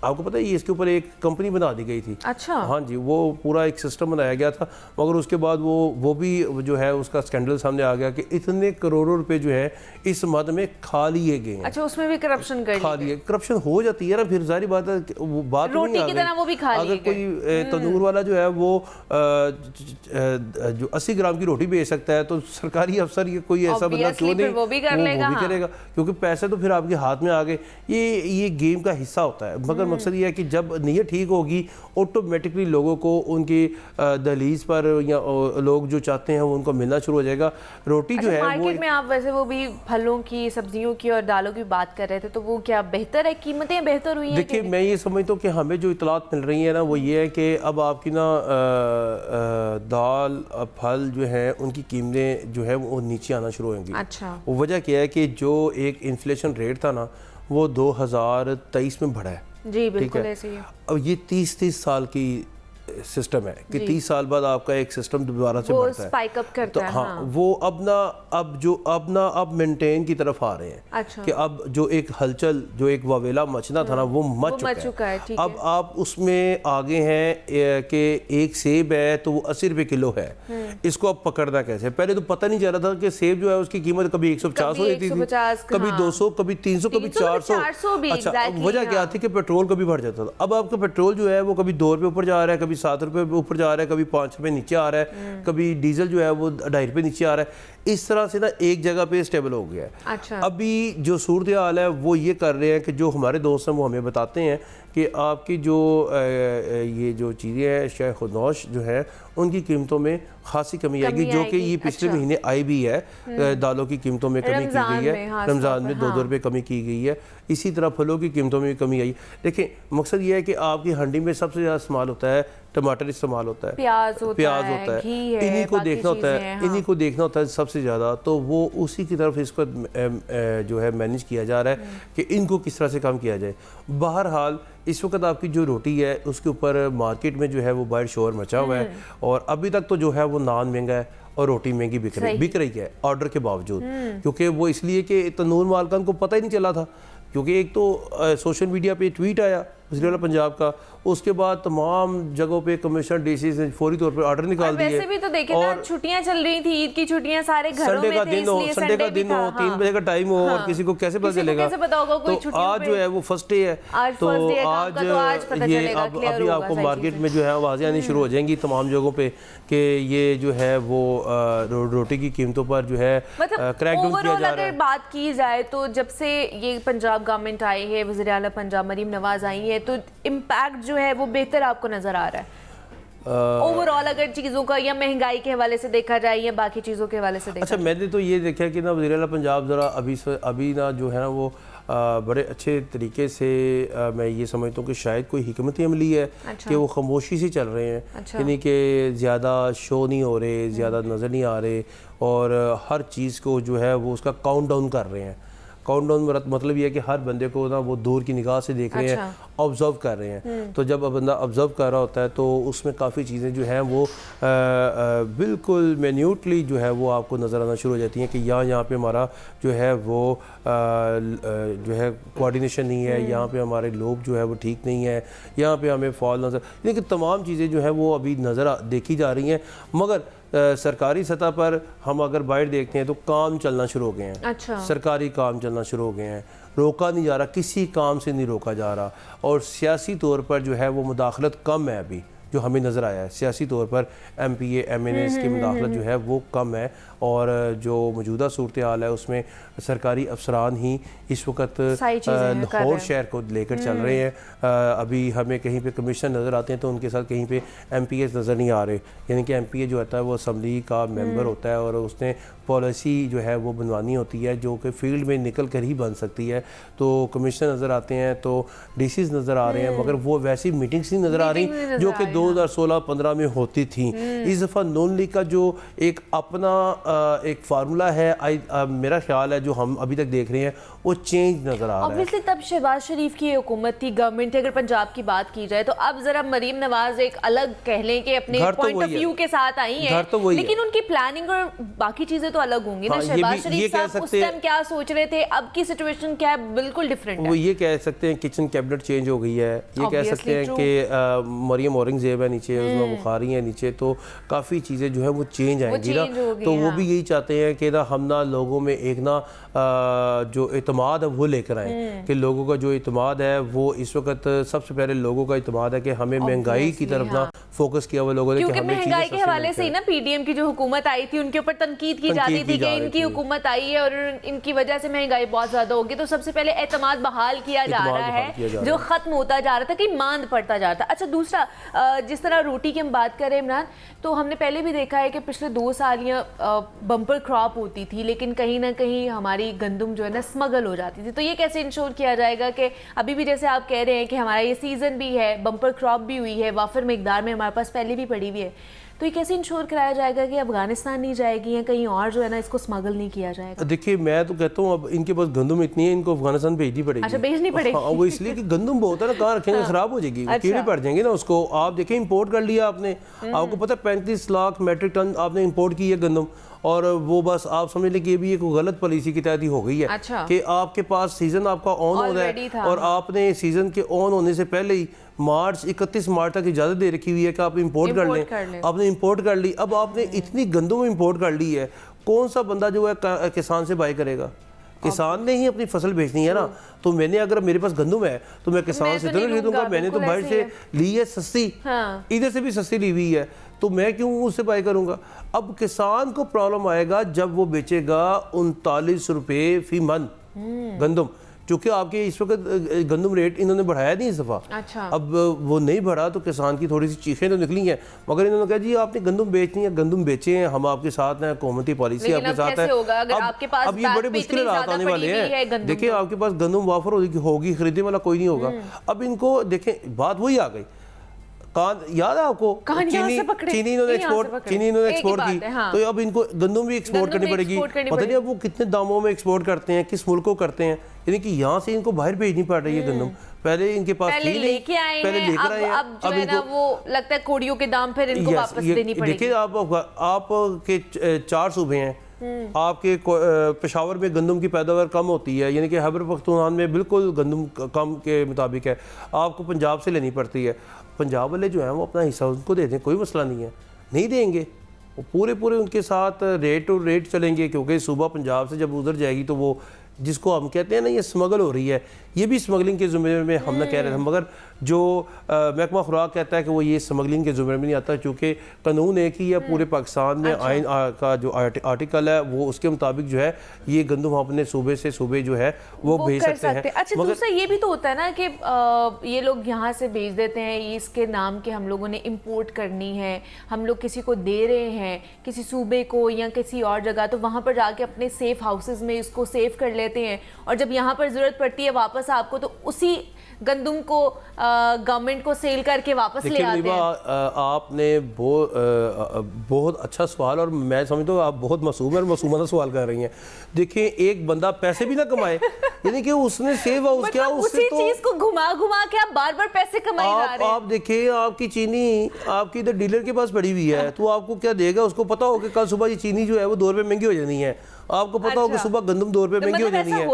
आपको पता है इसके ऊपर एक कंपनी बना दी गई थी। अच्छा। हाँ जी, वो पूरा एक सिस्टम बनाया गया था, मगर उसके बाद वो भी जो है उसका स्कैंडल सामने आ गया कि इतने करोड़ों रुपए जो है इस मद में खा लिए गए हैं। अच्छा, उसमें भी करप्शन कर खा लिए, करप्शन हो जाती है ना, फिर जारी बात है वो बात रोटी की तरह वो भी खा लिए। अगर कोई तंदूर वाला जो है वो जो 80 ग्राम की रोटी बेच सकता है तो सरकारी अफसर ये कोई ऐसा बंदा क्यों नहीं वो भी करेगा, क्योंकि पैसे तो फिर आपके हाथ में आ गए। ये गेम का हिस्सा होता है, मगर मकसद ये है कि जब नीयत ठीक होगी ऑटोमेटिकली लोगों को उनकी दहलीज पर या लोग जो चाहते हैं वो उनको मिलना शुरू हो जाएगा। रोटी जो है मार्केट में आप वैसे वो भी फलों की, सब्जियों की और दालों की बात कर रहे थे, तो वो क्या बेहतर है, कीमतें बेहतर हुई हैं? देखिए मैं ये समझता हूँ कि हमें जो इतलात मिल रही है ना वो ये है कि अब आपकी ना दाल फल जो है उनकी कीमतें जो है वो नीचे आना शुरू होंगी। अच्छा। वो वजह क्या है कि जो एक इन्फ्लेशन रेट था ना वो 2023 में बढ़ा है। जी बिल्कुल ऐसे ही है। अब ये 30 साल की सिस्टम है कि 30 साल बाद आपका एक सिस्टम दोबारा से बढ़ता है, स्पाइक अप करता तो है। हाँ, वो अब मेंटेन की तरफ आ रहे हैं। अच्छा। कि अब जो एक हलचल, जो एक वावेला मचना था ना वो मच चुका है। ठीक अब है। आप उसमें आगे हैं कि एक सेब है तो वो 80 रुपए किलो है, इसको अब पकड़ना कैसे। पहले तो पता नहीं चल रहा था कि सेब जो है उसकी कीमत कभी 150 होती थी, कभी 200, कभी 300, कभी 400। अच्छा, वजह क्या थी कि पेट्रोल कभी बढ़ जाता था। अब आपका पेट्रोल जो है वो कभी 2 रुपये ऊपर जा रहा है, कभी 7 रुपये ऊपर जा रहा है, कभी 5 रुपये नीचे आ रहा है, कभी डीजल जो है वो 2.5 रुपये नीचे आ रहा है। इस तरह से ना एक जगह पे स्टेबल हो गया है। अच्छा। अभी जो सूरत हाल है वो ये कर रहे हैं कि जो हमारे दोस्त हैं वो हमें बताते हैं कि आपकी जो ये जो चीज़ें हैं शाय खुदनौश जो है उनकी कीमतों में खासी कमी आएगी, जो कि ये पिछले महीने आई भी है। दालों की कीमतों में कमी की गई है, रमज़ान में 2-2 रुपये कमी की गई है। इसी तरह फलों की कीमतों में भी कमी आई। देखिए मकसद ये है कि आपकी हंडी में सबसे ज़्यादा इस्तेमाल होता है टमाटर, इस्तेमाल होता है प्याज होता है, इन्हीं को देखना होता है, इन्हीं को देखना होता है सबसे ज़्यादा। तो वो उसी की तरफ इसको जो है मैनेज किया जा रहा है कि इनको किस तरह से कम किया जाए। बहरहाल इस वक्त आपकी जो रोटी है उसके ऊपर मार्केट में जो है वो बड़ा शोर मचा हुआ है, और अभी तक तो जो है वो नान महंगा है और रोटी महंगी बिक रही है ऑर्डर के बावजूद। क्योंकि वो इसलिए कि तंदूर मालकान को पता ही नहीं चला था, क्योंकि एक तो सोशल मीडिया पे ट्वीट आया वज़ीर-ए-आला पंजाब का, उसके बाद तमाम जगहों पे कमिश्नर डीसीज ने फौरी तौर पर ऑर्डर निकाल दिए। वैसे भी तो देखें ना, छुट्टियां चल रही थी, ईद की छुट्टियां, सारे घरों में थे, संडे का दिन हो 3 बजे का टाइम हो और किसी को कैसे पता चलेगा। तो आज जो है वो फर्स्ट डे है, तो आज ये अभी आपको मार्केट में जो है आवाज़ें आनी शुरू हो जाएंगी तमाम जगहों पे कि ये जो है वो रोटी की कीमतों पर जो है क्रैकडाउन किया जा रहा है। अगर बात की जाए तो जब से ये पंजाब गवर्नमेंट आई है, वज़ीर-ए-आला पंजाब मरीम नवाज आई है, तो इम्पैक्ट जो है वो बेहतर आपको नजर आ रहा है ओवरऑल, अगर चीज़ों का या महंगाई के हवाले से देखा जाए या बाकी चीज़ों के हवाले से देखा अच्छा, मैंने तो ये देखा कि ना वज़ीर-ए-आला पंजाब ज़रा अभी ना जो है ना वो बड़े अच्छे तरीके से मैं ये समझता हूँ कि शायद कोई हिकमत अमली है। अच्छा। कि वो खामोशी से चल रहे हैं। अच्छा। यानी कि ज़्यादा शो नहीं हो रहे, ज़्यादा नज़र नहीं आ रहे, और हर चीज़ को जो है वो उसका काउंट डाउन कर रहे हैं। काउंट डाउन मतलब ये है कि हर बंदे को ना वो दूर की निगाह से देख रहे हैं, ऑब्जर्व कर रहे हैं। तो जब बंदा ऑब्जर्व कर रहा होता है तो उसमें काफ़ी चीज़ें जो हैं वो बिल्कुल मिन्यूटली जो है वो आपको नज़र आना शुरू हो जाती हैं कि यहाँ पे हमारा जो है वो जो है कोऑर्डिनेशन नहीं है, यहाँ पे हमारे लोग जो है वो ठीक नहीं है, यहाँ पे हमें फॉल नज़र, यानी कि तमाम चीज़ें जो है वो अभी नज़र देखी जा रही हैं। मगर सरकारी सतह पर हम अगर बाहर देखते हैं तो काम चलना शुरू हो गए हैं। अच्छा। सरकारी काम चलना शुरू हो गए हैं, रोका नहीं जा रहा, किसी काम से नहीं रोका जा रहा, और सियासी तौर पर जो है वो मुदाखलत कम है अभी जो हमें नज़र आया है। सियासी तौर पर MPA MNAs की मुदाखलत जो है वो कम है, और जो मौजूदा सूरत हाल है उसमें सरकारी अफसरान ही इस वक्त लाहौर शहर को लेकर चल रहे हैं। अभी हमें कहीं पे कमिश्नर नज़र आते हैं तो उनके साथ कहीं पे MPAs नज़र नहीं आ रहे, यानी कि MPA जो होता है वो असम्बली का मेंबर होता है और उसने पॉलिसी जो है वो बनवानी होती है जो कि फील्ड में निकल कर ही बन सकती है। तो कमिश्नर नज़र आते हैं तो DCs नज़र आ रहे हैं, मगर वो वैसी मीटिंग्स नहीं नज़र आ रही जो कि 2 2016-15 में होती थी। इस दफ़ा नून लीग का जो एक अपना एक फार्मूला है, मेरा ख्याल है जो हम अभी तक देख रहे हैं वो चेंज नज़र आ रहा है। ऑब्वियसली तब शहबाज शरीफ की हुकूमत थी, गवर्नमेंट थी। अगर पंजाब की बात की जाए तो अब जरा मरीम नवाज एक अलग कह लें कि अपने पॉइंट ऑफ व्यू के साथ आई हैं, लेकिन उनकी प्लानिंग और बाकी चीजें तो अलग होंगी ना। शहबाज शरीफ साहब उस टाइम क्या सोच रहे थे, अब की सिचुएशन क्या है, बिल्कुल डिफरेंट है। वो ये कह सकते हैं किचन कैबिनेट चेंज हो गई है, ये कह सकते हैं कि मरियम औरंगजेब है नीचे, उसमें बुखारी है नीचे, तो काफ़ी चीज़ें जो है वो चेंज आएंगी ना। तो वो भी यही चाहते हैं कि ना हम ना लोगों में एक ना जो इत्मीनाद है वो लेकर आए, कि लोगों का जो इत्मीनाद है वो इस वक्त सबसे पहले लोगों का इत्मीनाद है कि हमें महंगाई की तरफ ना फोकस किया हुआ लोगों ने, क्योंकि महंगाई के हवाले से ही ना पीडीएम की जो हुकूमत आई थी उनके ऊपर तनकीद की जाती थी कि इनकी हुकूमत आई है और इनकी वजह से महंगाई बहुत ज्यादा होगी। तो सबसे पहले एतमाद बहाल किया जा रहा है जो खत्म होता जा रहा था, कि मांद पड़ता जा रहा था। अच्छा, दूसरा जिस तरह रोटी की हम बात करें इमरान, तो हमने पहले भी देखा है कि पिछले 2 साल या बम्पर क्रॉप होती थी, लेकिन कहीं ना कहीं हमारी गंदम जो है ना स्मगल हो जाती थी। तो ये कैसे इंश्योर किया जाएगा कि अभी भी जैसे आप कह रहे हैं कि हमारा ये सीजन भी है, बम्पर क्रॉप भी हुई है, वाफर मिकदार में हमारे पास पहले भी पड़ी हुई है, तो ये कैसे इंश्योर कराया जाएगा कि अफगानिस्तान नहीं जाएगी या कहीं और जो है ना इसको स्मगल नहीं किया जाएगा? देखिए, मैं तो कहता हूँ अब इनके पास गंदम इतनी है, इनको अफगानिस्तान भेजनी पड़ेगी। अच्छा, भेजनी पड़ेगी। हाँ, वो इसलिए कि गंदम बहुत है ना, कहाँ रखेंगे, खराब हो जाएगी, कीड़े पड़ जाएंगे ना उसको। आप देखें, इंपोर्ट कर लिया आपने, आपको पता है 35 लाख मेट्रिक टन आपने इंपोर्ट की है गंदम, और वो बस आप समझ लें कि ये भी एक गलत पॉलिसी की तहत ही हो गई है। अच्छा। कि आपके पास सीजन आपका ऑन हो रहा है और आपने सीजन के ऑन होने से पहले ही 31 मार्च तक इजाज़त दे रखी हुई है कि आप इंपोर्ट कर लें। आपने इंपोर्ट कर ली, अब आपने इतनी गंदम इंपोर्ट कर ली है, कौन सा बंदा जो है किसान से बाई करेगा? किसान ने ही अपनी फसल बेचनी है ना। तो मैंने, अगर मेरे पास गंदम है तो मैं किसान से तो नहीं खरीदूंगा, मैंने तो बाहर से ली है सस्ती, इधर से भी सस्ती ली हुई है, तो मैं क्यों उससे बाई करूंगा? अब किसान को प्रॉब्लम आएगा जब वो बेचेगा 39 रुपये फी मन गंदम, क्योंकि आपके इस वक्त गंदम रेट इन्होंने बढ़ाया नहीं इस दफ़ा। अच्छा। अब वो नहीं बढ़ा तो किसान की थोड़ी सी चीखें तो निकली हैं, मगर इन्होंने कहा जी आपने गंदम बेचनी है, गंदम बेचे हैं, हम आपके साथ हैं, हुकूमती पॉलिसी आपके साथ है। अब ये बड़े मुश्किल रात आने वाले हैं। देखिए, आपके पास गंदम वाफर होगी, खरीदने वाला कोई नहीं होगा। अब इनको देखें, बात वही आ गई, याद है आपको, चीनी इन्होंने एक्सपोर्ट की, तो अब इनको गंदम भी एक्सपोर्ट करनी पड़ेगी। पता नहीं अब वो कितने दामों में एक्सपोर्ट करते हैं, किस मुल्क को करते हैं, यानी कि यहाँ से इनको बाहर भेजनी पड़ रही है गंदम। पहले इनके पास पहले लेकर आए हैं, अब जो है ना वो लगता है कोड़ियों के दाम फिर इनको वापस देनी पड़ेगी। देखिए, आपके 4 सूबे हैं, आपके पेशावर में गंदम की पैदावार कम होती है, यानी कि खैबर पख्तूनख्वा में बिल्कुल गंदम कम के मुताबिक है, आपको पंजाब से लेनी पड़ती है। पंजाब वाले जो हैं वो अपना हिस्सा उनको दे दें, कोई मसला नहीं है, नहीं देंगे, वो पूरे उनके साथ रेट चलेंगे, क्योंकि सुबह पंजाब से जब उधर जाएगी तो वो जिसको हम कहते हैं ना ये स्मगल हो रही है, ये भी स्मगलिंग के ज़ुम्मे में हम ना कह रहे थे, मगर जो महकमा खुराक कहता है कि वो ये स्मगलिंग के ज़ुम्मे में नहीं आता, क्योंकि कानून एक ही है पूरे पाकिस्तान में। अच्छा। आइन का जो आर्टिकल है वो उसके मुताबिक जो है ये गंदम अपने सूबे से सूबे जो है वो भेज सकते हैं। अच्छा, दूसरा ये भी तो होता है ना कि ये लोग यहाँ से भेज देते हैं, इसके नाम के हम लोगों ने इम्पोर्ट करनी है, हम लोग किसी को दे रहे हैं, किसी सूबे को या किसी और जगह, तो वहाँ पर जाके अपने सेफ हाउसेज में इसको सेव कर लेते हैं, और जब यहाँ पर ज़रूरत पड़ती है वापस आपको तो उसी गंदम को गवर्नमेंट को सेल करके वापस ले आते हैं। आपने बहुत अच्छा सवाल, और मैं समझता हूँ आप बहुत मासूम और मासूमाना सवाल कर रही हैं। देखिए, एक बंदा पैसे भी ना कमाए, यानी कि उसने सेव हाउस क्या, उससे तो चीज को घुमा के आप बार-बार पैसे कमाई जा रहे हैं। आप देखिए, आपकी चीनी आपकी इधर डीलर के पास पड़ी हुई है, तो आपको क्या देगा? उसको पता हो कि कल सुबह ये चीनी जो है वो 2 रुपये महंगी हो जानी है, आपको पता हो कि सुबह गंदम 2 रुपये महंगी हो जानी है।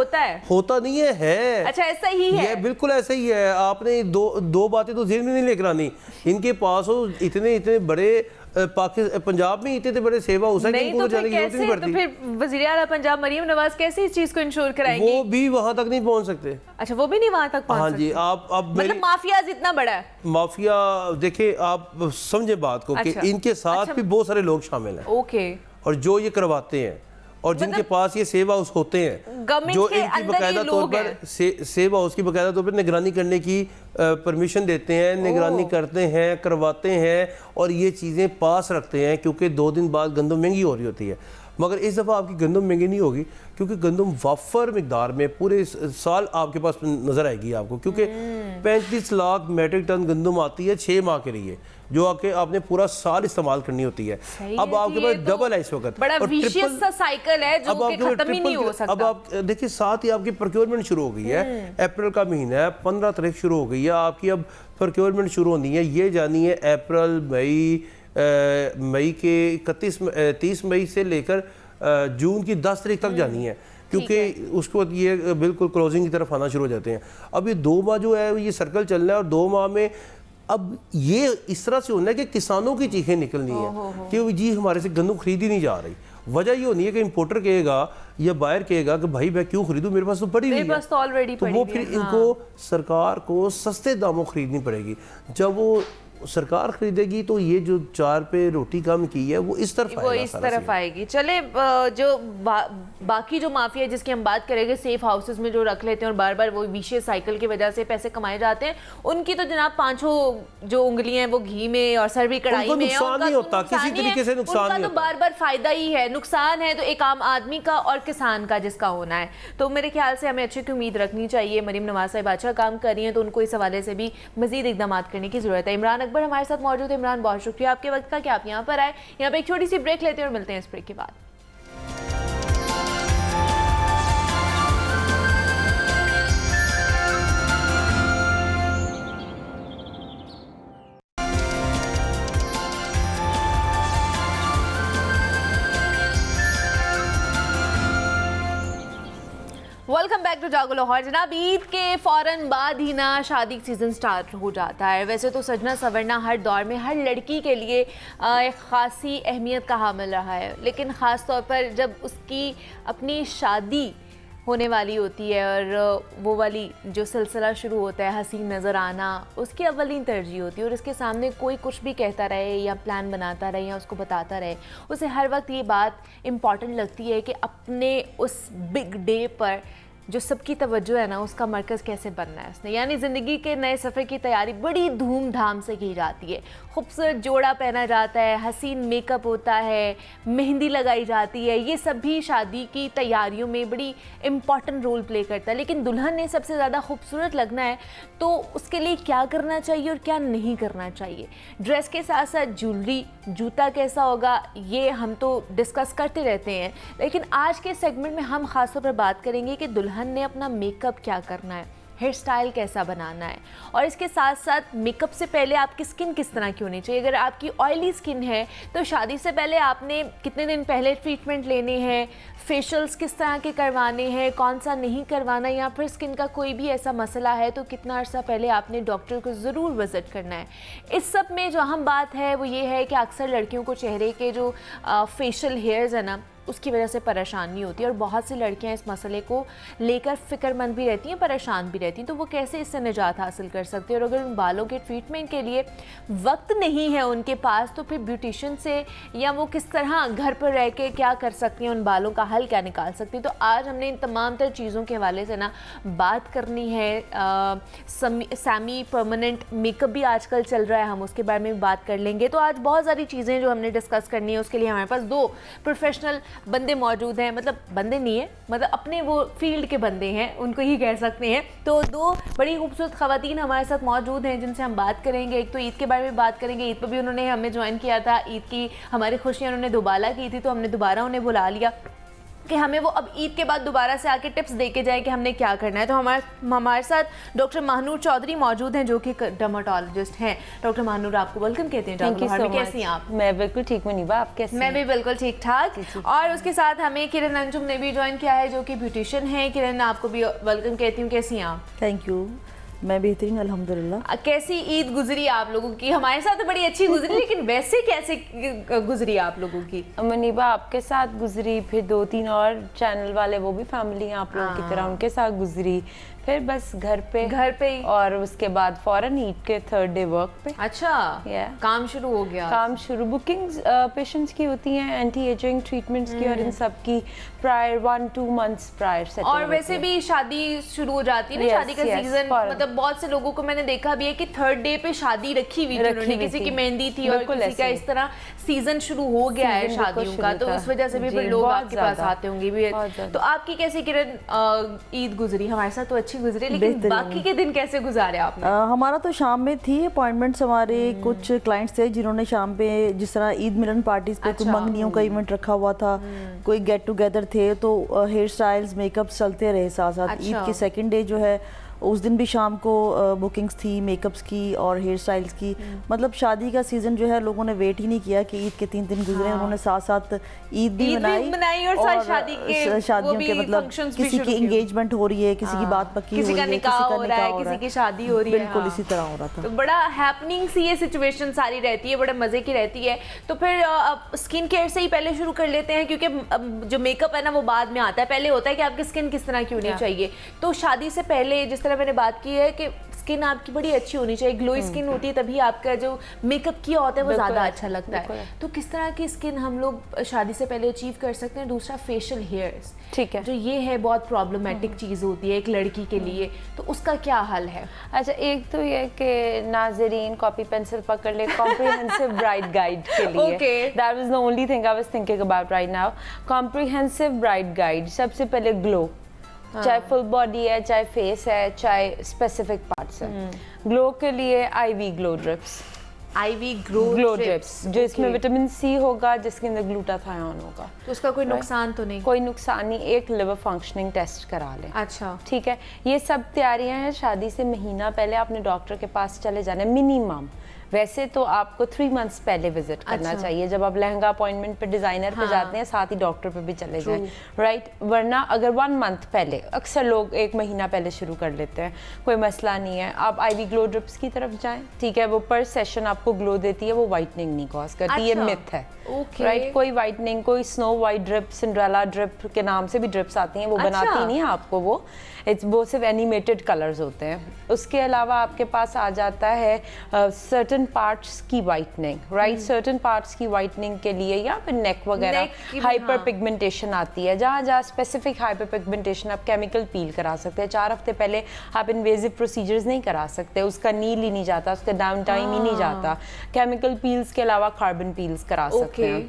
होता नहीं है। अच्छा, ऐसा ही है, बिल्कुल ऐसा ही है। आपने दो बातें तो जेल में नहीं लेकर आनी। इनके पास हो इतने बड़े पंजाब में इतने बड़े सेवा हाउस है कि इनको जाने की जरूरत नहीं पड़ती। तो फिर वज़ीर आला पंजाब मरियम नवाज कैसे इस चीज को इंश्योर कराएंगी? वो भी वहां तक नहीं पहुंच सकते। अच्छा, वो भी नहीं वहां तक पहुंच सकते। हाँ जी, आप अब मतलब माफिया जितना बड़ा है माफिया, देखिए आप समझे बात को कि इनके साथ भी बहुत सारे लोग शामिल हैं। ओके, और जो ये करवाते हैं और जिनके पास ये सेव हाउस होते हैं, जो इनकी बाकायदा तौर पर सेव हाउस की बाकायदा तौर पर निगरानी करने की परमिशन देते हैं, निगरानी करते हैं, करवाते हैं और ये चीज़ें पास रखते हैं, क्योंकि 2 दिन बाद गंदम महंगी हो रही होती है। मगर इस दफ़ा आपकी गंदम महंगी नहीं होगी, क्योंकि गंदम वाफर मिकदार में पूरे साल आपके पास नज़र आएगी आपको, क्योंकि 35 लाख मेट्रिक टन गंदम आती है 6 माह के लिए, जो आके आपने पूरा साल इस्तेमाल करनी होती है। अब आपके पास डबल है इस वक्त, बड़ा विशियस सा साइकिल है जो कि खत्म ही नहीं हो सकता। अब आप देखिए साथ ही आपकी प्रोक्योरमेंट शुरू हो गई है, अप्रैल का महीना है, 15 तारीख शुरू हो गई है आपकी, अब प्रोक्योरमेंट शुरू होनी है। ये जानी है अप्रैल मई के 30 मई से लेकर जून की 10 तारीख तक जानी है, क्योंकि उसके बाद ये बिल्कुल क्लोजिंग की तरफ आना शुरू हो जाते हैं। अब ये 2 माह जो है ये सर्कल चल रहा है, और 2 माह में अब ये इस तरह से होना है कि किसानों की चीखें निकलनी है कि जी हमारे से गंदम खरीदी नहीं जा रही। वजह ये होनी है कि इंपोर्टर कहेगा या बायर कहेगा कि भाई मैं क्यों खरीदूं, मेरे पास तो पड़ी हुई है, पास तो ऑलरेडी तो वो फिर इनको सरकार को सस्ते दामों खरीदनी पड़ेगी। जब वो सरकार खरीदेगी तो ये जो 4 पे रोटी कम की है वो इस तरफ आएगी। चले जो बाकी जो माफिया जिसकी हम बात करेंगे, सेफ हाउसेस में जो रख लेते हैं और बार बार वो विशेष साइकिल की वजह से पैसे कमाए जाते हैं, उनकी तो जनाब 5 जो उंगलियां हैं वो घी में और सर भी कढ़ाई में, नुकसान नहीं होता किसी तरीके से, नुकसान नहीं होता, बार बार फायदा ही है। नुकसान है तो एक आम आदमी का और किसान का जिसका होना है। तो मेरे ख्याल से हमें अच्छी उम्मीद रखनी चाहिए। मरीम नवाज साहिब अच्छा काम कर रही हैं, तो उनको इस हवाले से भी मजीद इकदाम करने की जरूरत है। इमरान अकबर हमारे साथ मौजूद है। इमरान, बहुत शुक्रिया आपके वक्त का कि आप यहाँ पर आए। यहाँ पे एक छोटी सी ब्रेक लेते हैं और मिलते हैं इस ब्रेक के बाद। वेलकम बैक टू जागो लाहौर। जनाब, ईद के फ़ौरन बाद ही ना शादी सीज़न स्टार्ट हो जाता है। वैसे तो सजना संवरना हर दौर में हर लड़की के लिए एक ख़ासी अहमियत का हामिल रहा है, लेकिन ख़ास तौर पर जब उसकी अपनी शादी होने वाली होती है और वो वाली जो सिलसिला शुरू होता है हसीन नज़र आना, उसकी अव्वलीन तरजीह होती है। और इसके सामने कोई कुछ भी कहता रहे या प्लान बनाता रहे या उसको बताता रहे, उसे हर वक्त ये बात इम्पॉर्टेंट लगती है कि अपने उस बिग डे पर जो सबकी तवज्जो है ना, उसका मरकज़ कैसे बनना है उसने। यानी ज़िंदगी के नए सफ़र की तैयारी बड़ी धूमधाम से की जाती है। खूबसूरत जोड़ा पहना जाता है, हसीन मेकअप होता है, मेहंदी लगाई जाती है। ये सब भी शादी की तैयारियों में बड़ी इम्पॉर्टेंट रोल प्ले करता है। लेकिन दुल्हन ने सबसे ज़्यादा खूबसूरत लगना है तो उसके लिए क्या करना चाहिए और क्या नहीं करना चाहिए। ड्रेस के साथ साथ ज्वेलरी, जूता कैसा होगा, ये हम तो डिस्कस करते रहते हैं, लेकिन आज के सेगमेंट में हम ख़ासतौर पर बात करेंगे कि दुल्हन ने अपना मेकअप क्या करना है, हेयर स्टाइल कैसा बनाना है, और इसके साथ साथ मेकअप से पहले आपकी स्किन किस तरह की होनी चाहिए। अगर आपकी ऑयली स्किन है तो शादी से पहले आपने कितने दिन पहले ट्रीटमेंट लेने हैं, फेशियल्स किस तरह के करवाने हैं, कौन सा नहीं करवाना, या फिर स्किन का कोई भी ऐसा मसला है तो कितना अर्सा पहले आपने डॉक्टर को ज़रूर विज़िट करना है। इस सब में जो अहम बात है वो ये है कि अक्सर लड़कियों को चेहरे के जो फेशियल हेयर्स है ना, उसकी वजह से परेशानी होती है, और बहुत सी लड़कियां इस मसले को लेकर फ़िक्रमंद भी रहती हैं, परेशान भी रहती हैं। तो वो कैसे इससे निजात हासिल कर सकती हैं। और अगर उन बालों के ट्रीटमेंट के लिए वक्त नहीं है उनके पास, तो फिर ब्यूटिशियन से या वो किस तरह घर पर रह के क्या कर सकती हैं, उन बालों का हल क्या निकाल सकती हैं। तो आज हमने इन तमाम तर चीज़ों के हवाले से ना बात करनी है। सेमी परमानेंट मेकअप भी आजकल चल रहा है, हम उसके बारे में भी बात कर लेंगे। तो आज बहुत सारी चीज़ें जो हमने डिस्कस करनी है, उसके लिए हमारे पास 2 प्रोफेशनल बंदे मौजूद हैं। मतलब बंदे नहीं है, मतलब अपने वो फील्ड के बंदे हैं, उनको ही कह सकते हैं। तो 2 बड़ी खूबसूरत ख़वातीन हमारे साथ मौजूद हैं जिनसे हम बात करेंगे। एक तो ईद के बारे में बात करेंगे। ईद पर भी उन्होंने हमें ज्वाइन किया था, ईद की हमारी खुशियाँ उन्होंने दोबारा की थी, तो हमने दोबारा उन्हें बुला लिया कि हमें वो अब ईद के बाद दोबारा से आके टिप्स दे के जाएँ कि हमने क्या करना है। तो हमारे साथ डॉक्टर महानूर चौधरी मौजूद हैं जो कि डर्माटोलॉजिस्ट हैं। डॉक्टर महानूर, आपको वेलकम कहते हैं। कैसी हैं आप? मैं बिल्कुल ठीक हूँ निभा, आप कैसे? मैं भी बिल्कुल ठीक ठाक। और उसके साथ हमें किरण अंजुम ने भी ज्वाइन किया है जो कि ब्यूटिशियन है। किरण, आपको भी वेलकम कहती हूँ। कैसी हैं आप? थैंक यू, मैं बेहतरीन अल्हम्दुलिल्लाह। कैसी ईद गुजरी आप लोगों की? हमारे साथ तो बड़ी अच्छी गुजरी, लेकिन वैसे कैसे गुजरी आप लोगों की? मनीबा आपके साथ गुजरी, फिर 2-3 और चैनल वाले वो भी फैमिली हैं आप लोगों की तरह, उनके साथ गुजरी। फिर बस घर पे ही और उसके बाद फौरन ईद के 3rd डे वर्क पे। अच्छा काम शुरू हो गया। काम शुरू बुकिंग्स पेशेंट्स की होती हैं, एंटी एजिंग ट्रीटमेंट्स की और इन सब की प्रायर 1-2 मंथ्स प्रायर सेटिंग। और वैसे भी शादी शुरू हो जाती है ना, शादी का सीजन, मतलब बहुत से लोगों को मैंने देखा भी है कि 3rd डे पे शादी रखी हुई थी, किसी की मेहंदी थी और किसी का इस तरह सीजन शुरू हो गया है शादियों का, तो इस वजह से भी फिर लोग आपके पास आते होंगे भी। तो आपकी कैसे किरण ईद गुजरी? हमारे साथ तो अच्छी गुजरी, लेकिन बाकी के दिन कैसे गुजारे आपने? हमारा तो शाम में थी अपॉइंटमेंट्स, हमारे कुछ क्लाइंट्स थे जिन्होंने शाम पे जिस तरह ईद मिलन पार्टीज पे कुछ मंगनियों का इवेंट रखा हुआ था, कोई गेट टुगेदर थे, तो हेयर स्टाइल्स मेकअप चलते रहे साथ साथ। ईद की 2nd डे जो है उस दिन भी शाम को बुकिंग्स थी मेकअप्स की और हेयर स्टाइल्स की। मतलब शादी का सीजन जो है लोगों ने वेट ही नहीं किया कि ईद के 3 दिन गुजरे, उन्होंने साथ साथ ईद भी मनाई और शादियों के मतलब किसी की एंगेजमेंट हो रही है, किसी की बात पक्की हो रही है, किसी का निकाह हो रहा है, किसी की शादी हो रही है, बिल्कुल इसी तरह हो रहा था। तो बड़ा हैपनिंग सी ये सिचुएशन सारी रहती है, बड़े मजे की रहती है। तो फिर स्किन केयर से ही पहले शुरू कर लेते हैं, क्योंकि जो मेकअप है ना वो बाद में आता है, पहले होता है कि आपकी स्किन किस तरह की होनी चाहिए। तो शादी से पहले जिस मैंने बात की है कि स्किन आपकी बड़ी अच्छी होनी चाहिए, ग्लोई स्किन होती है, तभी आपका जो मेकअप किया होता है वो ज्यादा अच्छा लगता है। तो किस तरह की स्किन हम लोग शादी से पहले अचीव कर सकते हैं? दूसरा फेशियल हेयर्स, ठीक है, जो ये है बहुत प्रॉब्लमेटिक चीज होती है एक लड़की के लिए, तो उसका क्या हल है? अच्छा, एक तो ये कि नाज़रीन कॉपी पेंसिल पकड़ ले, कॉम्प्रिहेंसिव ब्राइड गाइड के लिए। That was the only thing I was thinking about right now. Comprehensive bride guide, सबसे पहले ग्लो, चाहे फुल बॉडी है, चाहे फेस है, चाहे स्पेसिफिक पार्ट्स है। ग्लो के लिए IV glow drips, IV glow drips जो इसमें विटामिन C होगा, जिसके अंदर ग्लूटाथायोन होगा। तो उसका कोई नुकसान तो नहीं? कोई नुकसान नहीं, एक लिवर फंक्शनिंग टेस्ट करा ले। अच्छा, ठीक है, ये सब तैयारियां हैं। शादी से महीना पहले अपने डॉक्टर के पास चले जाना है मिनिमम। वैसे तो आपको 3 मंथ्स पहले विजिट करना चाहिए, जब आप लहंगा अपॉइंटमेंट पे डिजाइनर पे जाते हैं, साथ ही डॉक्टर पे भी चले जाएं, राइट। वरना अगर 1 मंथ पहले, अक्सर लोग 1 महीना पहले शुरू कर लेते हैं, कोई मसला नहीं है। आप IV ग्लो ड्रिप्स की तरफ जाएं, ठीक है, वो पर सेशन आपको ग्लो देती है, वो वाइटनिंग नहीं कॉज करती। ये मिथ है, राइट। कोई वाइटनिंग, कोई snow white drip, Cinderella drip के नाम से भी ड्रिप्स आती हैं, वो बनाती नहीं है आपको, वो सिर्फ एनिमेटेड कलर्स होते हैं। उसके अलावा आपके पास आ जाता है सर्टन पार्ट्स की वाइटनिंग, राइट। सर्टन पार्ट्स की वाइटनिंग के लिए या फिर नेक वगैरह हाइपर पिगमेंटेशन आती है, जहाँ जहाँ स्पेसिफिक हाइपर पिगमेंटेशन आप केमिकल पील करा सकते हैं। 4 हफ्ते पहले आप इन्वेजिव प्रोसीजर्स नहीं करा सकते, उसका नील ही नहीं जाता, उसका डाउन टाइम ही नहीं जाता। केमिकल पील्स के अलावा कार्बन पील्स करा सकते हैं।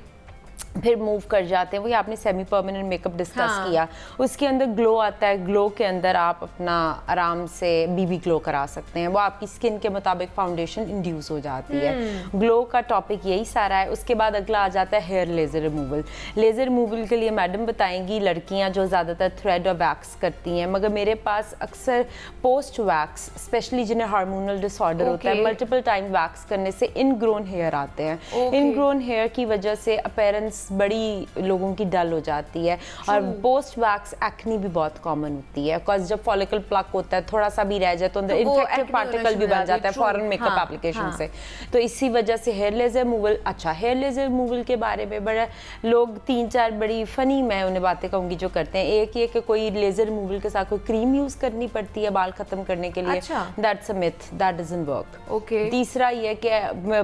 फिर मूव कर जाते हैं, वही आपने सेमी परमानेंट मेकअप डिस्कस किया, उसके अंदर ग्लो आता है। ग्लो के अंदर आप अपना आराम से BB ग्लो करा सकते हैं, वो आपकी स्किन के मुताबिक फाउंडेशन इंड्यूस हो जाती है। ग्लो का टॉपिक यही सारा है। उसके बाद अगला आ जाता है hair laser removal. Laser removal के लिए मैडम बताएंगी लड़कियां जो ज़्यादातर थ्रेड और वैक्स करती हैं, मगर मेरे पास अक्सर पोस्ट वैक्स, स्पेशली जिन्हें हार्मोनल डिसऑर्डर होता है, मल्टीपल टाइम वैक्स करने से इनग्रोन हेयर आते हैं। इनग्रोन हेयर की वजह से अपीयरेंस बड़ी लोगों की डल हो जाती है, और पोस्ट वैक्स एक्ने भी बहुत कॉमन होती है, बिकॉज जब फॉलिकल प्लक होता है थोड़ा सा भी रह जाए तो अंदर इन्फेक्टिव पार्टिकल भी बन जाता है फॉरेन मेकअप एप्लीकेशन से। तो इसी वजह से हेयर लेजर रिमूवल। अच्छा, हेयर लेजर रिमूवल के बारे में बड़ा लोग 3-4 बड़ी फनी मैं उन्हें बातें कहूँगी जो करते हैं। एक ये कि कोई लेजर रिमूवल के साथ कोई क्रीम यूज करनी पड़ती है बाल खत्म करने के लिए, that's a myth, that doesn't work. तीसरा ये कि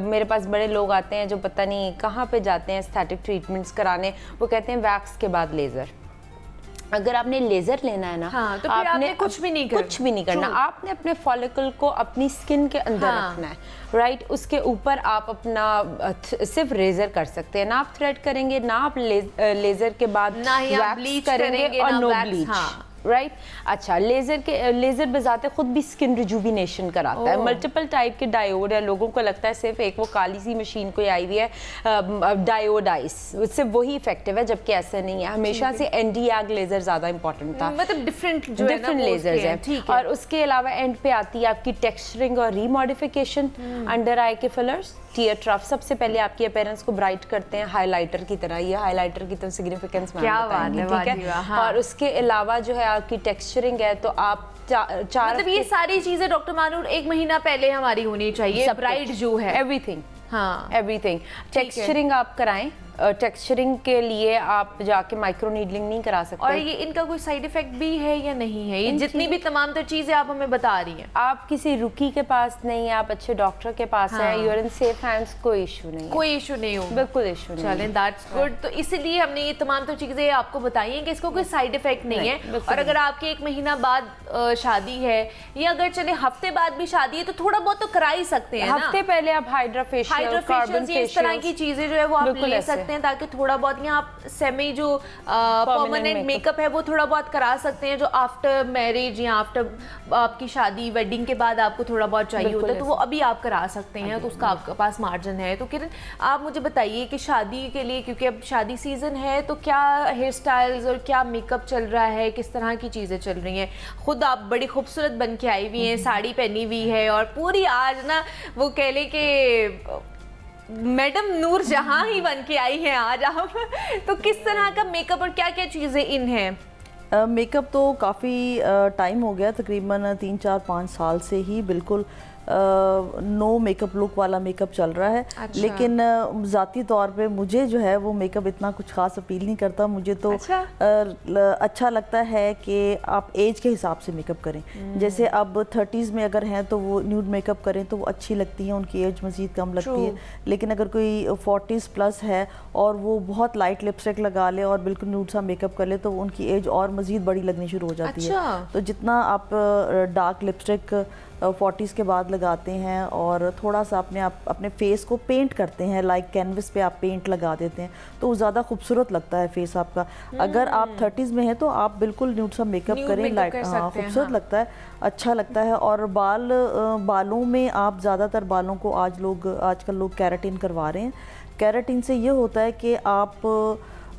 मेरे पास बड़े लोग आते हैं जो पता नहीं कहाँ पे जाते हैं एस्थेटिक ट्रीटमेंट्स कराने, वो कहते हैं वैक्स के बाद लेजर। अगर आपने लेजर लेना है ना, तो आपने कुछ भी नहीं करना, आपने अपने फॉलिकल को अपनी स्किन के अंदर रखना है, राइट। उसके ऊपर आप अपना सिर्फ रेजर कर सकते हैं, ना आप थ्रेड करेंगे, ना आप लेजर के बाद वैक्स करेंगे और नो ब्लीच, राइट। अच्छा, लेजर बजाते खुद भी स्किन रिजुविनेशन कराता है। मल्टीपल टाइप के डायोड है, लोगों को लगता है सिर्फ एक वो काली सी मशीन कोई आई हुई है डायोड आइस, उससे वही इफेक्टिव है, जबकि ऐसा नहीं है। हमेशा से Nd:YAG लेजर ज्यादा इंपॉर्टेंट था, मतलब डिफरेंट लेजर्स हैं। और उसके अलावा एंड पे आती है आपकी टेक्सचरिंग और रीमॉडिफिकेशन। अंडर आई के फिलर्स, टीयर ट्रफ सबसे पहले आपकी अपीयरेंस को ब्राइट करते हैं हाइलाइटर की तरह। ये हाइलाइटर की तो सिग्निफिकेंस मैं बताऊंगी, ठीक है। और उसके अलावा जो है आपकी टेक्सचरिंग है, तो आप 4 मतलब ये सारी चीजें डॉक्टर मानूर 1 महीना पहले हमारी होनी चाहिए, ब्राइट जो है एवरीथिंग, हाँ एवरीथिंग। टेक्सचरिंग आप कराएं, टेक्सचरिंग के लिए आप जाके माइक्रो नीडलिंग नहीं करा सकते। और ये इनका कोई साइड इफेक्ट भी है या नहीं है? ये जितनी भी तमाम तो चीजें आप हमें बता रही हैं, आप किसी रुकी के पास नहीं, आप अच्छे डॉक्टर के पास हैं, you are in safe hands, कोई इशू नहीं है, कोई इशू नहीं होगा, बिल्कुल इशू नहीं। चलें, दैट्स गुड। तो इसीलिए हमने ये तमाम तो चीजें आपको बताई हैं कि इसको कोई साइड इफेक्ट नहीं है। और अगर आपके 1 महीना बाद शादी है या अगर चले हफ्ते बाद भी शादी है तो थोड़ा बहुत तो करा ही सकते हैं ना। हफ्ते पहले आप हाइड्रा फेशियल, कार्बन फेशियल, इस तरह की चीजें जो है वो आप ले सकते हैं, ताकि थोड़ा बहुत यहाँ आप सेमी जो परमानेंट मेकअप है वो थोड़ा बहुत करा सकते हैं, जो आफ्टर मैरिज या आफ्टर आपकी शादी वेडिंग के बाद आपको थोड़ा बहुत चाहिए होता है, तो वो अभी आप करा सकते हैं, तो उसका आपके पास मार्जिन है। तो किरण, आप मुझे बताइए कि शादी के लिए, क्योंकि अब शादी सीजन है, तो क्या हेयर स्टाइल्स और क्या मेकअप चल रहा है, किस तरह की चीजें चल रही हैं? खुद आप बड़ी खूबसूरत बन के आई हुई हैं, साड़ी पहनी हुई है, और पूरी आज ना वो कह ले कि मैडम नूर जहां ही बन के आई हैं आज आप। तो किस तरह का मेकअप और क्या क्या चीज़ें इन हैं? मेकअप तो काफ़ी टाइम हो गया, तकरीबन 3, 4, 5 साल से ही बिल्कुल नो मेकअप लुक वाला मेकअप चल रहा है। अच्छा। लेकिन ज़ाती तौर पे मुझे जो है वो मेकअप इतना कुछ खास अपील नहीं करता। मुझे तो अच्छा लगता है कि आप एज के हिसाब से मेकअप करें। जैसे अब 30s में अगर हैं तो वो न्यूड मेकअप करें तो वो अच्छी लगती है, उनकी एज मज़ीद कम लगती है। लेकिन अगर कोई 40s प्लस है और वो बहुत लाइट लिपस्टिक लगा ले और बिल्कुल न्यूड सा मेकअप कर ले तो उनकी एज और मज़ीद बड़ी लगनी शुरू हो जाती है। तो जितना आप डार्क लिपस्टिक 40s के बाद लगाते हैं और थोड़ा सा अपने फेस को पेंट करते हैं, लाइक कैनवस पे आप पेंट लगा देते हैं, तो वो ज़्यादा खूबसूरत लगता है फेस आपका। अगर आप 30s में हैं तो आप बिल्कुल न्यूड सा मेकअप करें, लाइट, हाँ, खूबसूरत लगता है, अच्छा लगता है। और बालों में आप ज़्यादातर बालों को आजकल लोग केराटिन करवा रहे हैं। केराटिन से ये होता है कि आप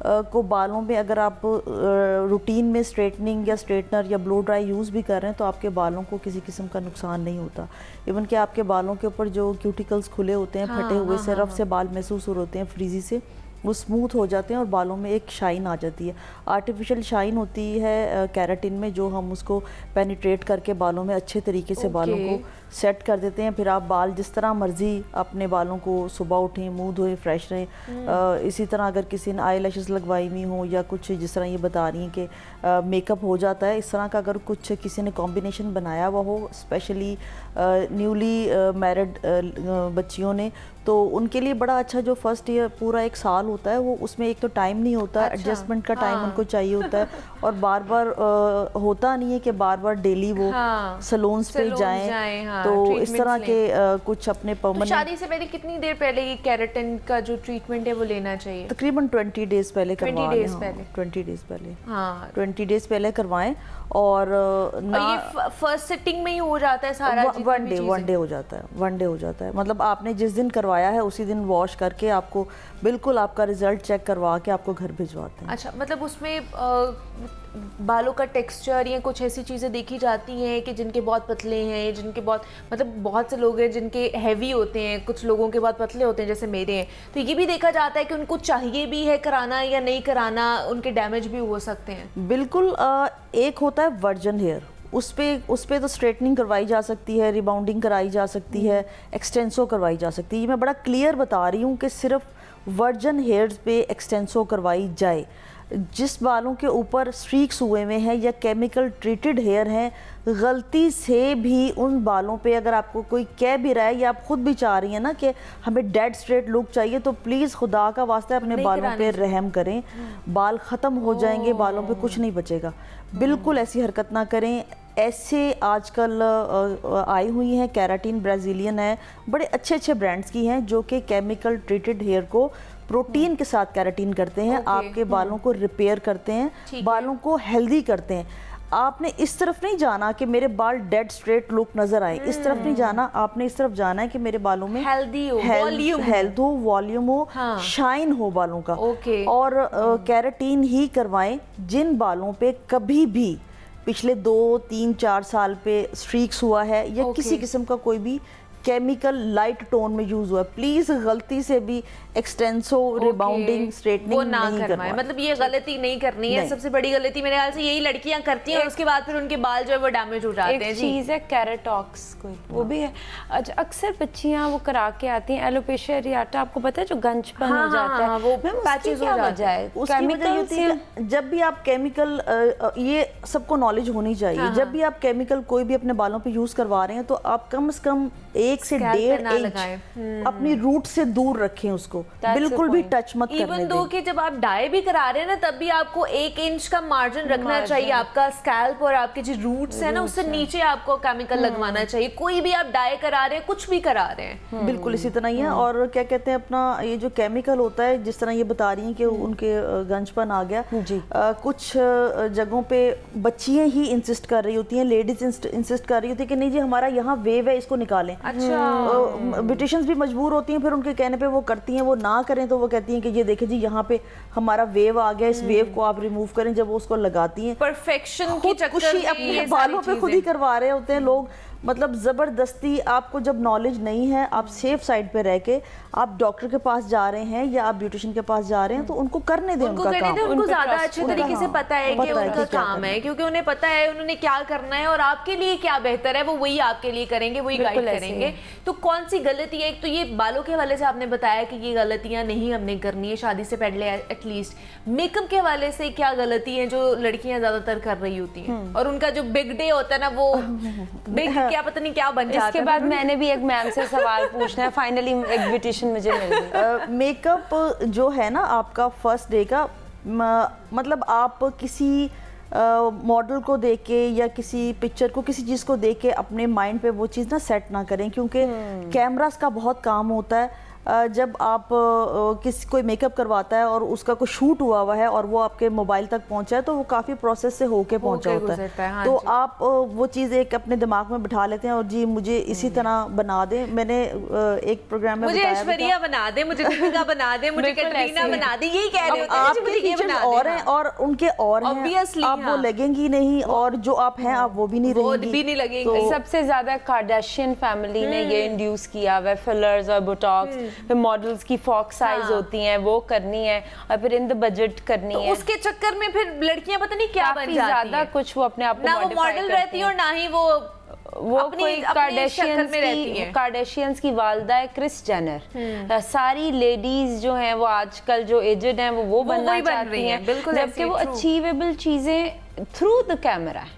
को बालों में अगर आप रूटीन में स्ट्रेटनिंग या स्ट्रेटनर या ब्लो ड्राई यूज़ भी कर रहे हैं तो आपके बालों को किसी किस्म का नुकसान नहीं होता। इवन कि आपके बालों के ऊपर जो क्यूटिकल्स खुले होते हैं, फटे हुए से रफ से बाल महसूस हो रहे हैं फ्रीजी से, वो स्मूथ हो जाते हैं और बालों में एक शाइन आ जाती है। आर्टिफिशियल शाइन होती है केराटिन में, जो हम उसको पेनिट्रेट करके बालों में अच्छे तरीके से बालों को सेट कर देते हैं। फिर आप बाल जिस तरह मर्जी अपने बालों को सुबह उठें, मुंह धोएं, फ्रेश रहें। इसी तरह अगर किसी ने आई लैशेस लगवाई हुई हो या कुछ, जिस तरह ये बता रही हैं कि मेकअप हो जाता है, इस तरह का अगर कुछ किसी ने कॉम्बिनेशन बनाया हुआ हो, स्पेशली न्यूली मैरिड बच्चियों ने, तो उनके लिए बड़ा अच्छा, जो फर्स्ट ईयर पूरा 1 साल होता है वो, उसमें एक तो टाइम नहीं होता, एडजस्टमेंट का टाइम उनको चाहिए होता है, और बार बार होता नहीं है कि बार बार डेली वो सैलून्स पे जाएं। तो इस तरह के कुछ अपने परमानेंट। तो शादी से पहले कितनी देर पहले ये केराटिन का जो ट्रीटमेंट है वो लेना चाहिए? तकरीबन 20 डेज पहले करवाएं। 20 डेज पहले, 20 डेज पहले, हाँ, 20 डेज पहले करवाएं। और ये फर्स्ट सिटिंग में ही हो जाता है सारा? वन डे हो जाता है, 1 डे हो जाता है। मतलब आपने जिस दिन करवाया है उसी दिन वॉश करके आपको बिल्कुल आपका रिजल्ट चेक करवा के आपको घर भिजवाते हैं। अच्छा, मतलब उसमें बालों का टेक्सचर या कुछ ऐसी चीज़ें देखी जाती हैं कि जिनके बहुत पतले हैं, जिनके बहुत, मतलब बहुत से लोग हैं जिनके हैवी होते हैं, कुछ लोगों के बहुत पतले होते हैं जैसे मेरे हैं, तो ये भी देखा जाता है कि उनको चाहिए भी है कराना या नहीं कराना, उनके डैमेज भी हो सकते हैं? बिल्कुल। एक होता है वर्जन हेयर, उस पे तो स्ट्रेटनिंग करवाई जा सकती है, रिबाउंडिंग कराई जा सकती है, एक्सटेंसो करवाई जा सकती है। ये मैं बड़ा क्लियर बता रही हूँ कि सिर्फ वर्जन हेयर्स पे एक्सटेंसो करवाई जाए। जिस बालों के ऊपर स्ट्रीक्स हुए हुए हैं या केमिकल ट्रीटेड हेयर हैं, गलती से भी उन बालों पे अगर आपको कोई कह भी रहा है या आप खुद भी चाह रही हैं ना कि हमें डेड स्ट्रेट लुक चाहिए, तो प्लीज़ खुदा का वास्ते अपने बालों पे रहम करें। बाल ख़त्म हो जाएंगे, बालों पे कुछ नहीं बचेगा। बिल्कुल ऐसी हरकत ना करें। ऐसे आजकल आई हुई हैं, केराटिन ब्राज़ीलियन है, बड़े अच्छे अच्छे ब्रांड्स की हैं जो कि केमिकल ट्रीटेड हेयर को प्रोटीन के साथ केराटिन करते हैं, आपके बालों को रिपेयर करते हैं, बालों को हेल्दी करते हैं। आपने इस तरफ नहीं जाना कि मेरे बाल डेड स्ट्रेट लुक नजर आए, इस तरफ नहीं जाना। आपने इस तरफ जाना है कि मेरे बालों में हेल्दी हो, हेल्थ हो, वॉल्यूम हो, शाइन हो बालों का। और केराटिन ही करवाएं जिन बालों पे कभी भी पिछले 2, 3, 4 साल पे स्ट्रीक्स हुआ है या किसी किस्म का कोई भी केमिकल लाइट टोन में यूज हुआ है। प्लीज गलती से भी एक्सटेंसो रिबाउंडिंग स्ट्रेटनिंग वो ना नहीं करवाएं, करवाएं। मतलब ये गलती नहीं करनी है। सबसे बड़ी गलती मेरे ख्याल से यही लड़कियां करती हैं और उसके बाद फिर उनके बाल जो है वो डैमेज हो जाते हैं। एक जी चीज़ है कैराटॉक्स, कोई वो भी है। अच्छा, अक्सर बच्चियां वो करा के आती हैं एलोपेशिया एरियाटा, आपको पता है जो गंजपन हो जाता है, वो मैम पैचेस उसकी हो क्या जाते वजह है? उसकी वजह ये होती है कि जब भी आप केमिकल, ये सबको नॉलेज होनी चाहिए, जब भी आप केमिकल कोई भी अपने बालों पे यूज करवा रहे हैं तो आप कम से कम 1 से Scalp पे 1.5 ना इंच लगाएं। अपनी रूट से दूर रखें उसको, बिल्कुल भी टच मत करने इवन दो दें। कि जब आप डाई भी करा रहे हैं ना तब भी आपको 1 इंच का मार्जिन रखना चाहिए। आपका स्कैल्प और आपके जो रूट्स है ना उससे नीचे आपको केमिकल लगवाना चाहिए। कोई भी आप डाई करा रहे हैं, कुछ भी करा रहे हैं, बिल्कुल इसी तरह ही है। और क्या कहते हैं अपना ये जो केमिकल होता है, जिस तरह ये बता रही हैं कि उनके गंजपन आ गया जी। कुछ जगहों पे बच्चियां ही इंसिस्ट कर रही होती हैं, लेडीज इंसिस्ट कर रही होती है कि नहीं जी हमारा यहाँ वेव है, इसको निकालें। अच्छा ब्यूटिशियंस भी मजबूर होती हैं, फिर उनके कहने पे वो करती हैं। वो ना करें तो वो कहती हैं कि ये देखें जी यहाँ पे हमारा वेव आ गया, इस वेव को आप रिमूव करें। जब वो उसको लगाती हैं, परफेक्शन की चक्कर खुशी में अपने ये बालों सारी पे खुद ही चीजें। करवा रहे होते हैं लोग। मतलब जबरदस्ती, आपको जब नॉलेज नहीं है, आप सेफ साइड पे रह के आप डॉक्टर के पास जा रहे हैं या आप ब्यूटिशियन के पास जा रहे हैं तो उनको करने दें उनको उनका करने काम। दें, उनको उन पे ज्यादा trust अच्छे होगा। तरीके से पता है कि पता है उनका कि क्या काम करना है, क्योंकि उन्हें पता है उन्होंने क्या करना है और आपके लिए क्या बेहतर है वो वही आपके लिए करेंगे, वही गाइड बिल्कुल ऐसे ही करेंगे। तो कौन सी गलती है? एक तो ये बालों के हवाले से आपने बताया कि ये गलतियां नहीं हमने करनी है शादी से पहले एटलीस्ट। मेकअप के हवाले से क्या गलती है जो लड़कियां ज्यादातर कर रही होती हैं और उनका जो बिग डे होता है ना वो बिग क्या पता नहीं क्या बन जाता है। इसके बाद मैंने भी एक मैम से सवाल पूछना है, फाइनली एक ब्यूटिशियन मुझे मिल गई। मेकअप जो है ना आपका फर्स्ट डे का, मतलब आप किसी मॉडल को देख के या किसी पिक्चर को, किसी चीज़ को देख के अपने माइंड पे वो चीज़ ना सेट ना करें, क्योंकि कैमरास का बहुत काम होता है। जब आप कोई मेकअप करवाता है और उसका कोई शूट हुआ है और वो आपके मोबाइल तक पहुंचा है तो वो काफ़ी प्रोसेस से होके पहुंचा होता है। हाँ तो जी। आप वो चीज़ एक अपने दिमाग में बिठा लेते हैं और जी मुझे इसी तरह बना दें। मैंने एक प्रोग्राम में मुझे बताया भी था। ऐश्वर्या बना दे, मुझे दीपिका बना दे, मुझे बिल्कुल कैटरीना ऐसे ही। बना दे, यही कह रहे होते हैं आपके मुझे ये फीचर्स बना और दे। हैं और उनके और हैं, Obviously, आप वो हाँ। लगेंगी नहीं और जो आप हैं आप वो भी नहीं वो रहेंगी। भी नहीं लगेंगी। सबसे ज्यादा कार्डाशियन फैमिली ने ये इंड्यूस किया हुआ है, फिलर्स और बोटॉक्स, फिर मॉडल्स की फॉक्स साइज होती हैं वो करनी है और फिर इन द बजट करनी तो है। उसके चक्कर में फिर लड़कियां पता नहीं क्या बन काफी जाती ज्यादा हैं। कुछ वो अपने आप को ना वो modify मॉडल करती रहती है और ना ही वो कोई कार्डेशियंस की वालदा है क्रिस जेनर। सारी लेडीज जो हैं वो आजकल जो एजेड हैं वो बनना वही बन चाहती रही हैं, बिल्कुल हैं, ऐसे जबकि ही, वो true। अचीवेबल चीजें थ्रू द कैमरा है।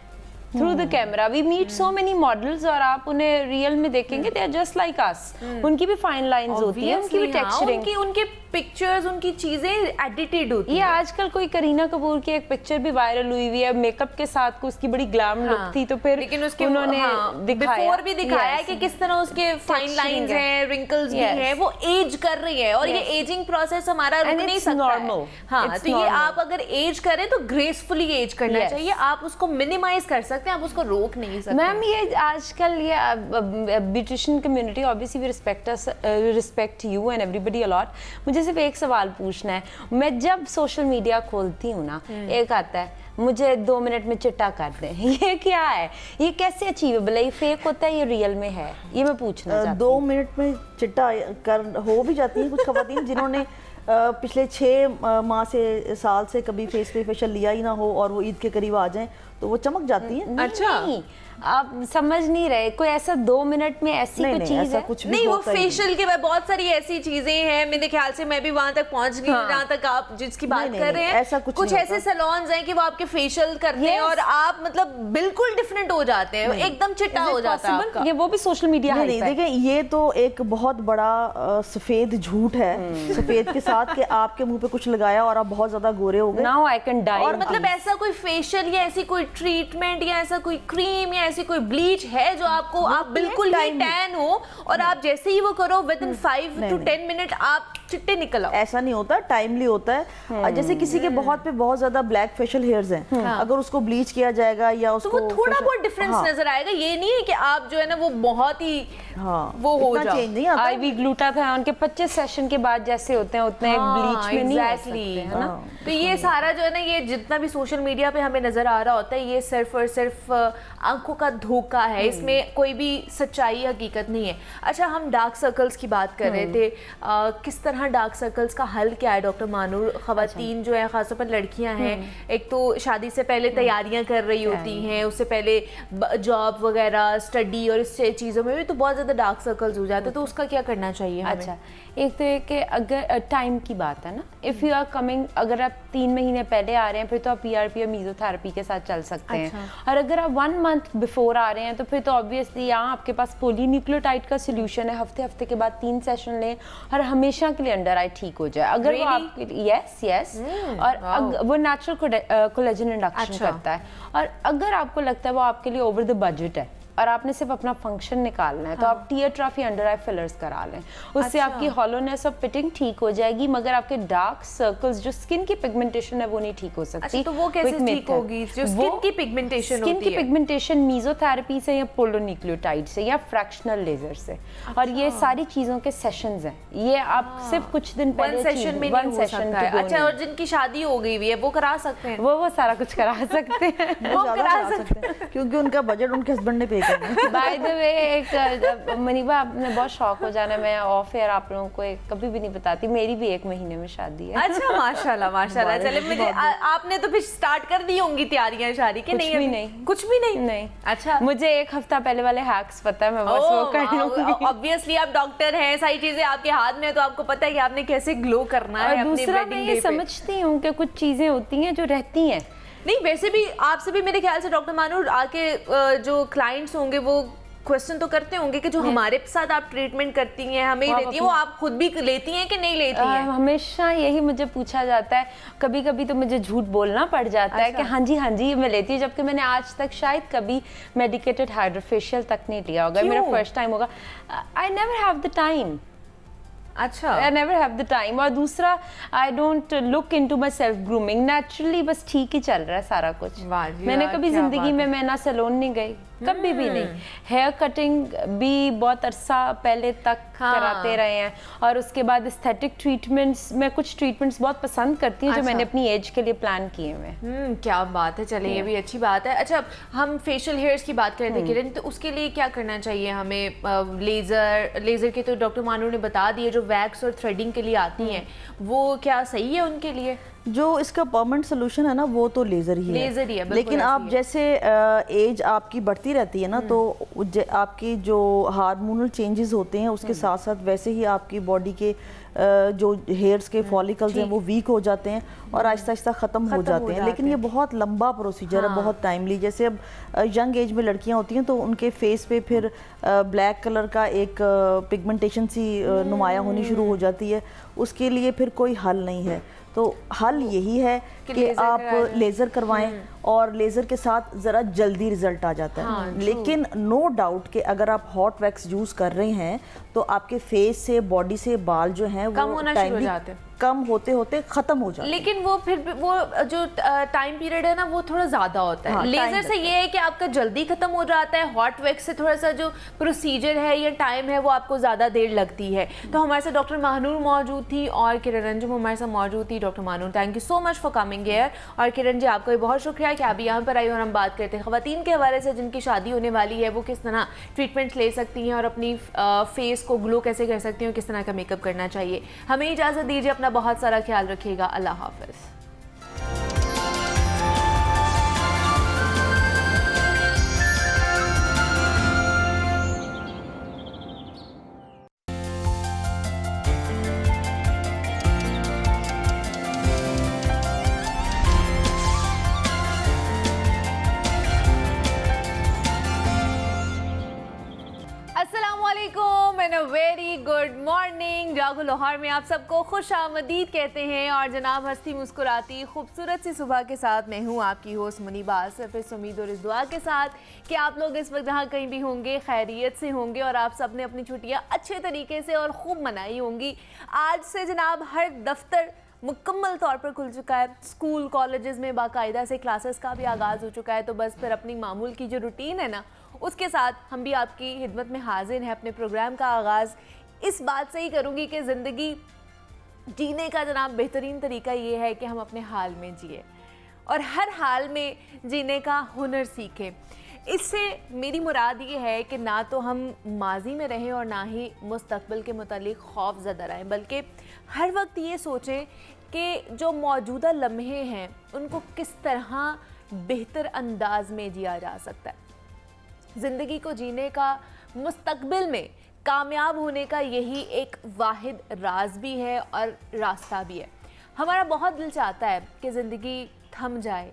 Through the camera we meet so many models और आप उन्हें रियल में देखेंगे they are just like us. उनकी भी फाइन लाइंस होती है, उनकी भी Obviously, हाँ, टेक्सचरिंग, उनके पिक्चर्स, उनकी चीजें एडिटेड होती ये हैं। आजकल कोई करीना कपूर की एक पिक्चर भी वायरल हुई हुई है मेकअप के साथ को, उसकी बड़ी ग्लैम लुक थी तो फिर लेकिन उसके उन्होंने दिखाया बिफोर भी दिखाया है Yes. कि किस तरह उसके फाइन Texturing लाइंस है। हैं, रिंकल्स भी Yes. हैं, वो एज कर रही है और ये Yes. एजिंग प्रोसेस हमारा रुक And नहीं it's सकता normal. है। हाँ, It's तो ये normal. आप अगर एज करें तो ग्रेसफुली एज करना Yes. चाहिए। आप उसको मिनिमाइज कर सकते हैं, आप उसको रोक नहीं सकते। मैम ये आजकल ये beautician community obviously we respect you and everybody a lot. मुझे सिर्फ एक सवाल पूछना है, मैं जब सोशल मीडिया खोलती हूँ ना एक आता है मुझे 2 मिनट में चिट्टा कर दें, ये क्या है, ये कैसे अचीवेबल है, ये फेक होता है, ये रियल में है, ये मैं पूछना चाहती हूँ। 2 मिनट में चिट्टा कर हो भी जाती हैं कुछ खवातीन जिन्होंने पिछले 6 माह से साल से कभी फेस पे फेशियल लिया ही ना हो और वो ईद के करीब आ जाएं तो वो चमक जाती हैं। अच्छा, नहीं, आप समझ नहीं रहे, कोई ऐसा 2 मिनट में ऐसी कोई चीज ऐसा है? कुछ भी नहीं, वो होता ही फेशियल के बाद बहुत सारी ऐसी चीजें हैं, मेरे ख्याल से मैं भी वहां तक पहुंच गई जहां तक आप जिसकी बात कर रहे हैं। ऐसा कुछ नहीं ऐसे सैलून्स हैं कि वो आपके फेशियल करते हैं Yes. और आप मतलब बिल्कुल डिफरेंट हो जाते हैं, एकदम चिट्टा हो जाता है आपका। ये वो भी सोशल मीडिया नहीं देखिए ये तो एक बहुत बड़ा सफेद झूठ है सफेद के साथ कि आपके मुंह पे कुछ लगाया और आप बहुत ज्यादा गोरे हो गए। Now I can die. और मतलब ऐसा कोई फेशियल या ऐसी कोई ट्रीटमेंट या ऐसा कोई क्रीम या ऐसी कोई ब्लीच है जो आपको आप बिल्कुल ही टैन हो और आप जैसे ही वो करो विद इन 5 to 10 मिनट आप चिट्टे निकल आओ। ऐसा नहीं होता, टाइमली होता है। जैसे किसी के बहुत ज्यादा ब्लैक फेशियल हेयर्स हैं, अगर उसको ब्लीच किया जाएगा या उसको तो वो थोड़ा बहुत डिफरेंस नजर आएगा। ये नहीं है कि आप जो है ना वो बहुत ही वो हो जाओ। चेंज नहीं आता। IV ग्लूटाथियोन के 25 सेशन के बाद जैसे होते हैं उतने ब्लीच में नहीं हो सकते, है ना। तो ये सारा जो है ना, ये जितना भी सोशल मीडिया पे हमें नजर आ रहा होता है, ये सिर्फ और सिर्फ आंखों का धोखा है, इसमें कोई भी सच्चाई हकीकत नहीं है। अच्छा, हम डार्क सर्कल्स की बात कर रहे थे, किस तरह डार्क सर्कल्स का हल क्या है डॉक्टर मानूर? खवातीन जो है, खासतौर पर लड़कियां हैं, एक तो शादी से पहले तैयारियां कर रही होती हैं, उससे पहले जॉब वगैरह, स्टडी और इस चीज़ों में भी तो बहुत ज़्यादा डार्क सर्कल्स हो जाते हैं, तो उसका क्या करना चाहिए हमें? अच्छा, एक तो ये कि अगर टाइम की बात है ना, इफ़ यू आर कमिंग, अगर आप 3 महीने पहले आ रहे हैं फिर तो आप PRP और मेसोथेरेपी के साथ चल सकते हैं। और अगर आप 1 मंथ बिफोर आ रहे हैं तो फिर तो ऑब्वियसली यहाँ आपके पास पॉलीन्यूक्लियोटाइड का सोल्यूशन है, हफ्ते के बाद 3 सेशन लें और हमेशा के लिए अंडर आई ठीक हो जाए। अगर वो आपके यस और वो नेचुरल कोलेजन इंडक्शन करता है। और अगर आपको लगता है वो आपके लिए ओवर द बजट है और आपने सिर्फ अपना फंक्शन निकालना है, तो आप टीयर ट्रॉफी अंडर आई फिलर्स करा लें, उससे आपकी हॉलोनेस और फिटिंग ठीक हो जाएगी, मगर आपके डार्क सर्कल्स, जो स्किन की पिगमेंटेशन है, वो नहीं ठीक हो सकती। तो वो कैसे ठीक होगी? जो स्किन की पिगमेंटेशन होती है, स्किन की पिगमेंटेशन मेसोथेरेपी से या पोलोन्यूक्लियोटाइड से या फ्रैक्शनल लेजर से। और ये सारी चीजों के सेशंस हैं, ये आप सिर्फ कुछ दिन पहले सेशन में नहीं हो सकता है। अच्छा, और जिनकी शादी हो गई हुई है वो करा सकते हैं? वो सारा कुछ करा सकते हैं, वो करा सकते हैं क्योंकि उनका बजट उनके हस्बैंड ने पे बाय द वे, एक मनीबा, आपने बहुत शौक हो जाना, मैं ऑफ एयर आप लोगों को कभी भी नहीं बताती, मेरी भी 1 महीने में शादी है। अच्छा, माशाल्लाह माशाल्लाह। चले, मुझे आपने तो फिर स्टार्ट कर दी होंगी तैयारियां शादी की? नहीं, कुछ भी नहीं। अच्छा, मुझे 1 हफ्ता पहले वाले हैक्स पता है, मैं बस वो कर लूंगी। ऑब्वियसली आप डॉक्टर हैं, सारी चीजें आपके हाथ में है, तो आपको पता है कि आपने कैसे ग्लो करना है। दूसरा, मैं ये समझती हूँ कि कुछ चीजें होती हैं जो रहती हैं। नहीं, वैसे भी आपसे भी मेरे ख्याल से डॉक्टर मानूर आके जो क्लाइंट्स होंगे वो क्वेश्चन तो करते होंगे कि जो हमारे साथ आप ट्रीटमेंट करती हैं, हमें ही लेती हैं, वो आप खुद भी लेती हैं कि नहीं लेती हैं? हमेशा यही मुझे पूछा जाता है, कभी कभी तो मुझे झूठ बोलना पड़ जाता है कि हाँ जी मैं लेती हूँ, जबकि मैंने आज तक शायद कभी मेडिकेटेड हाइड्रोफेशियल तक नहीं लिया होगा। मेरा फर्स्ट टाइम होगा। I never have the time. अच्छा, I never have the time। और दूसरा, I don't look into my self grooming, naturally बस ठीक ही चल रहा है सारा कुछ। मैंने कभी जिंदगी में मैं ना सैलून नहीं गई, कभी भी नहीं। हेयर कटिंग भी बहुत अरसा पहले तक कराते रहे हैं, और उसके बाद एस्थेटिक ट्रीटमेंट्स, मैं कुछ ट्रीटमेंट्स बहुत पसंद करती हूँ जो मैंने अपनी एज के लिए प्लान किए हुए। क्या बात है, चले ये भी अच्छी बात है। अच्छा, हम फेशियल हेयर्स की बात करें थे किरण, तो उसके लिए क्या करना चाहिए हमें? लेजर के तो डॉक्टर मानू ने बता दिए, जो वैक्स और थ्रेडिंग के लिए आती हैं वो क्या सही है उनके लिए? जो इसका परमानेंट सोल्यूशन है ना, वो तो लेज़र ही है। लेकिन आप जैसे एज आपकी बढ़ती रहती है ना, तो आपकी जो हार्मोनल चेंजेस होते हैं उसके साथ साथ वैसे ही आपकी बॉडी के जो हेयर्स के फॉलिकल्स हैं वो वीक हो जाते हैं और आहिस्ता आहिस्ता ख़त्म हो जाते हैं। लेकिन ये बहुत लंबा प्रोसीजर है, बहुत टाइमली। जैसे अब यंग एज में लड़कियां होती हैं तो उनके फेस पे फिर ब्लैक कलर का एक पिगमेंटेशन सी नुमाया होनी शुरू हो जाती है, उसके लिए फिर कोई हल नहीं है। तो हल यही है कि आप लेज़र करवाएं और लेज़र के साथ ज़रा जल्दी रिजल्ट आ जाता है। लेकिन नो डाउट कि अगर आप हॉट वैक्स यूज़ कर रहे हैं तो आपके फेस से, बॉडी से बाल जो हैं वो टाइमली कम होते होते खत्म हो जाते हैं। लेकिन वो फिर वो जो टाइम पीरियड है ना वो थोड़ा ज़्यादा होता है। लेज़र से ये है कि आपका जल्दी ख़त्म हो जाता है, हॉट वैक्स से थोड़ा सा जो प्रोसीजर है या टाइम है वो आपको ज़्यादा देर लगती है। तो हमारे साथ डॉक्टर महानूर मौजूद थी और किरण अंजुम हमारे साथ मौजूद थी। Doctor Mahnoor, thank you so much for coming here. और किरण जी, आपका भी बहुत शुक्रिया कि आप यहाँ पर आई और हम बात करते हैं ख़वातीन के हवाले से जिनकी शादी होने वाली है, वो किस तरह ट्रीटमेंट्स ले सकती हैं और अपनी फेस को ग्लो कैसे कर सकती हैं और किस तरह का मेकअप करना चाहिए। हमें इजाज़त दीजिए, अपना बहुत सारा ख्याल रखिएगा। अल्लाह हाफ़िज़। वेरी गुड मॉर्निंग चिरागो लाहौर में आप सबको खुश आमदीद कहते हैं। और जनाब हंसती मुस्कुराती खूबसूरत सी सुबह के साथ मैं हूँ आपकी होस्ट मुनीबा, सिर्फ इस उम्मीद और इस दुआ के साथ कि आप लोग इस वक्त जहाँ कहीं भी होंगे खैरियत से होंगे और आप सब ने अपनी छुट्टियाँ अच्छे तरीके से और खूब मनाई होंगी। आज से जनाब हर दफ्तर मुकम्मल तौर पर खुल चुका है, स्कूल कॉलेजेस में बाकायदा से क्लासेस का भी आगाज़ हो चुका है। तो बस फिर अपनी मामूल की जो रूटीन है ना, उसके साथ हम भी आपकी खिदमत में हाजिर हैं। अपने प्रोग्राम का आगाज़ इस बात से ही करूँगी कि ज़िंदगी जीने का जनाब बेहतरीन तरीका ये है कि हम अपने हाल में जिए और हर हाल में जीने का हुनर सीखें। इससे मेरी मुराद ये है कि ना तो हम माजी में रहें और ना ही मुस्तकबिल के मुतालिक खौफ ज़दा रहें, बल्कि हर वक्त ये सोचें कि जो मौजूदा लम्हे हैं उनको किस तरह बेहतर अंदाज में जिया जा सकता है। ज़िंदगी को जीने का, मुस्तकबिल में कामयाब होने का यही एक वाहिद राज भी है और रास्ता भी है। हमारा बहुत दिल चाहता है कि ज़िंदगी थम जाए,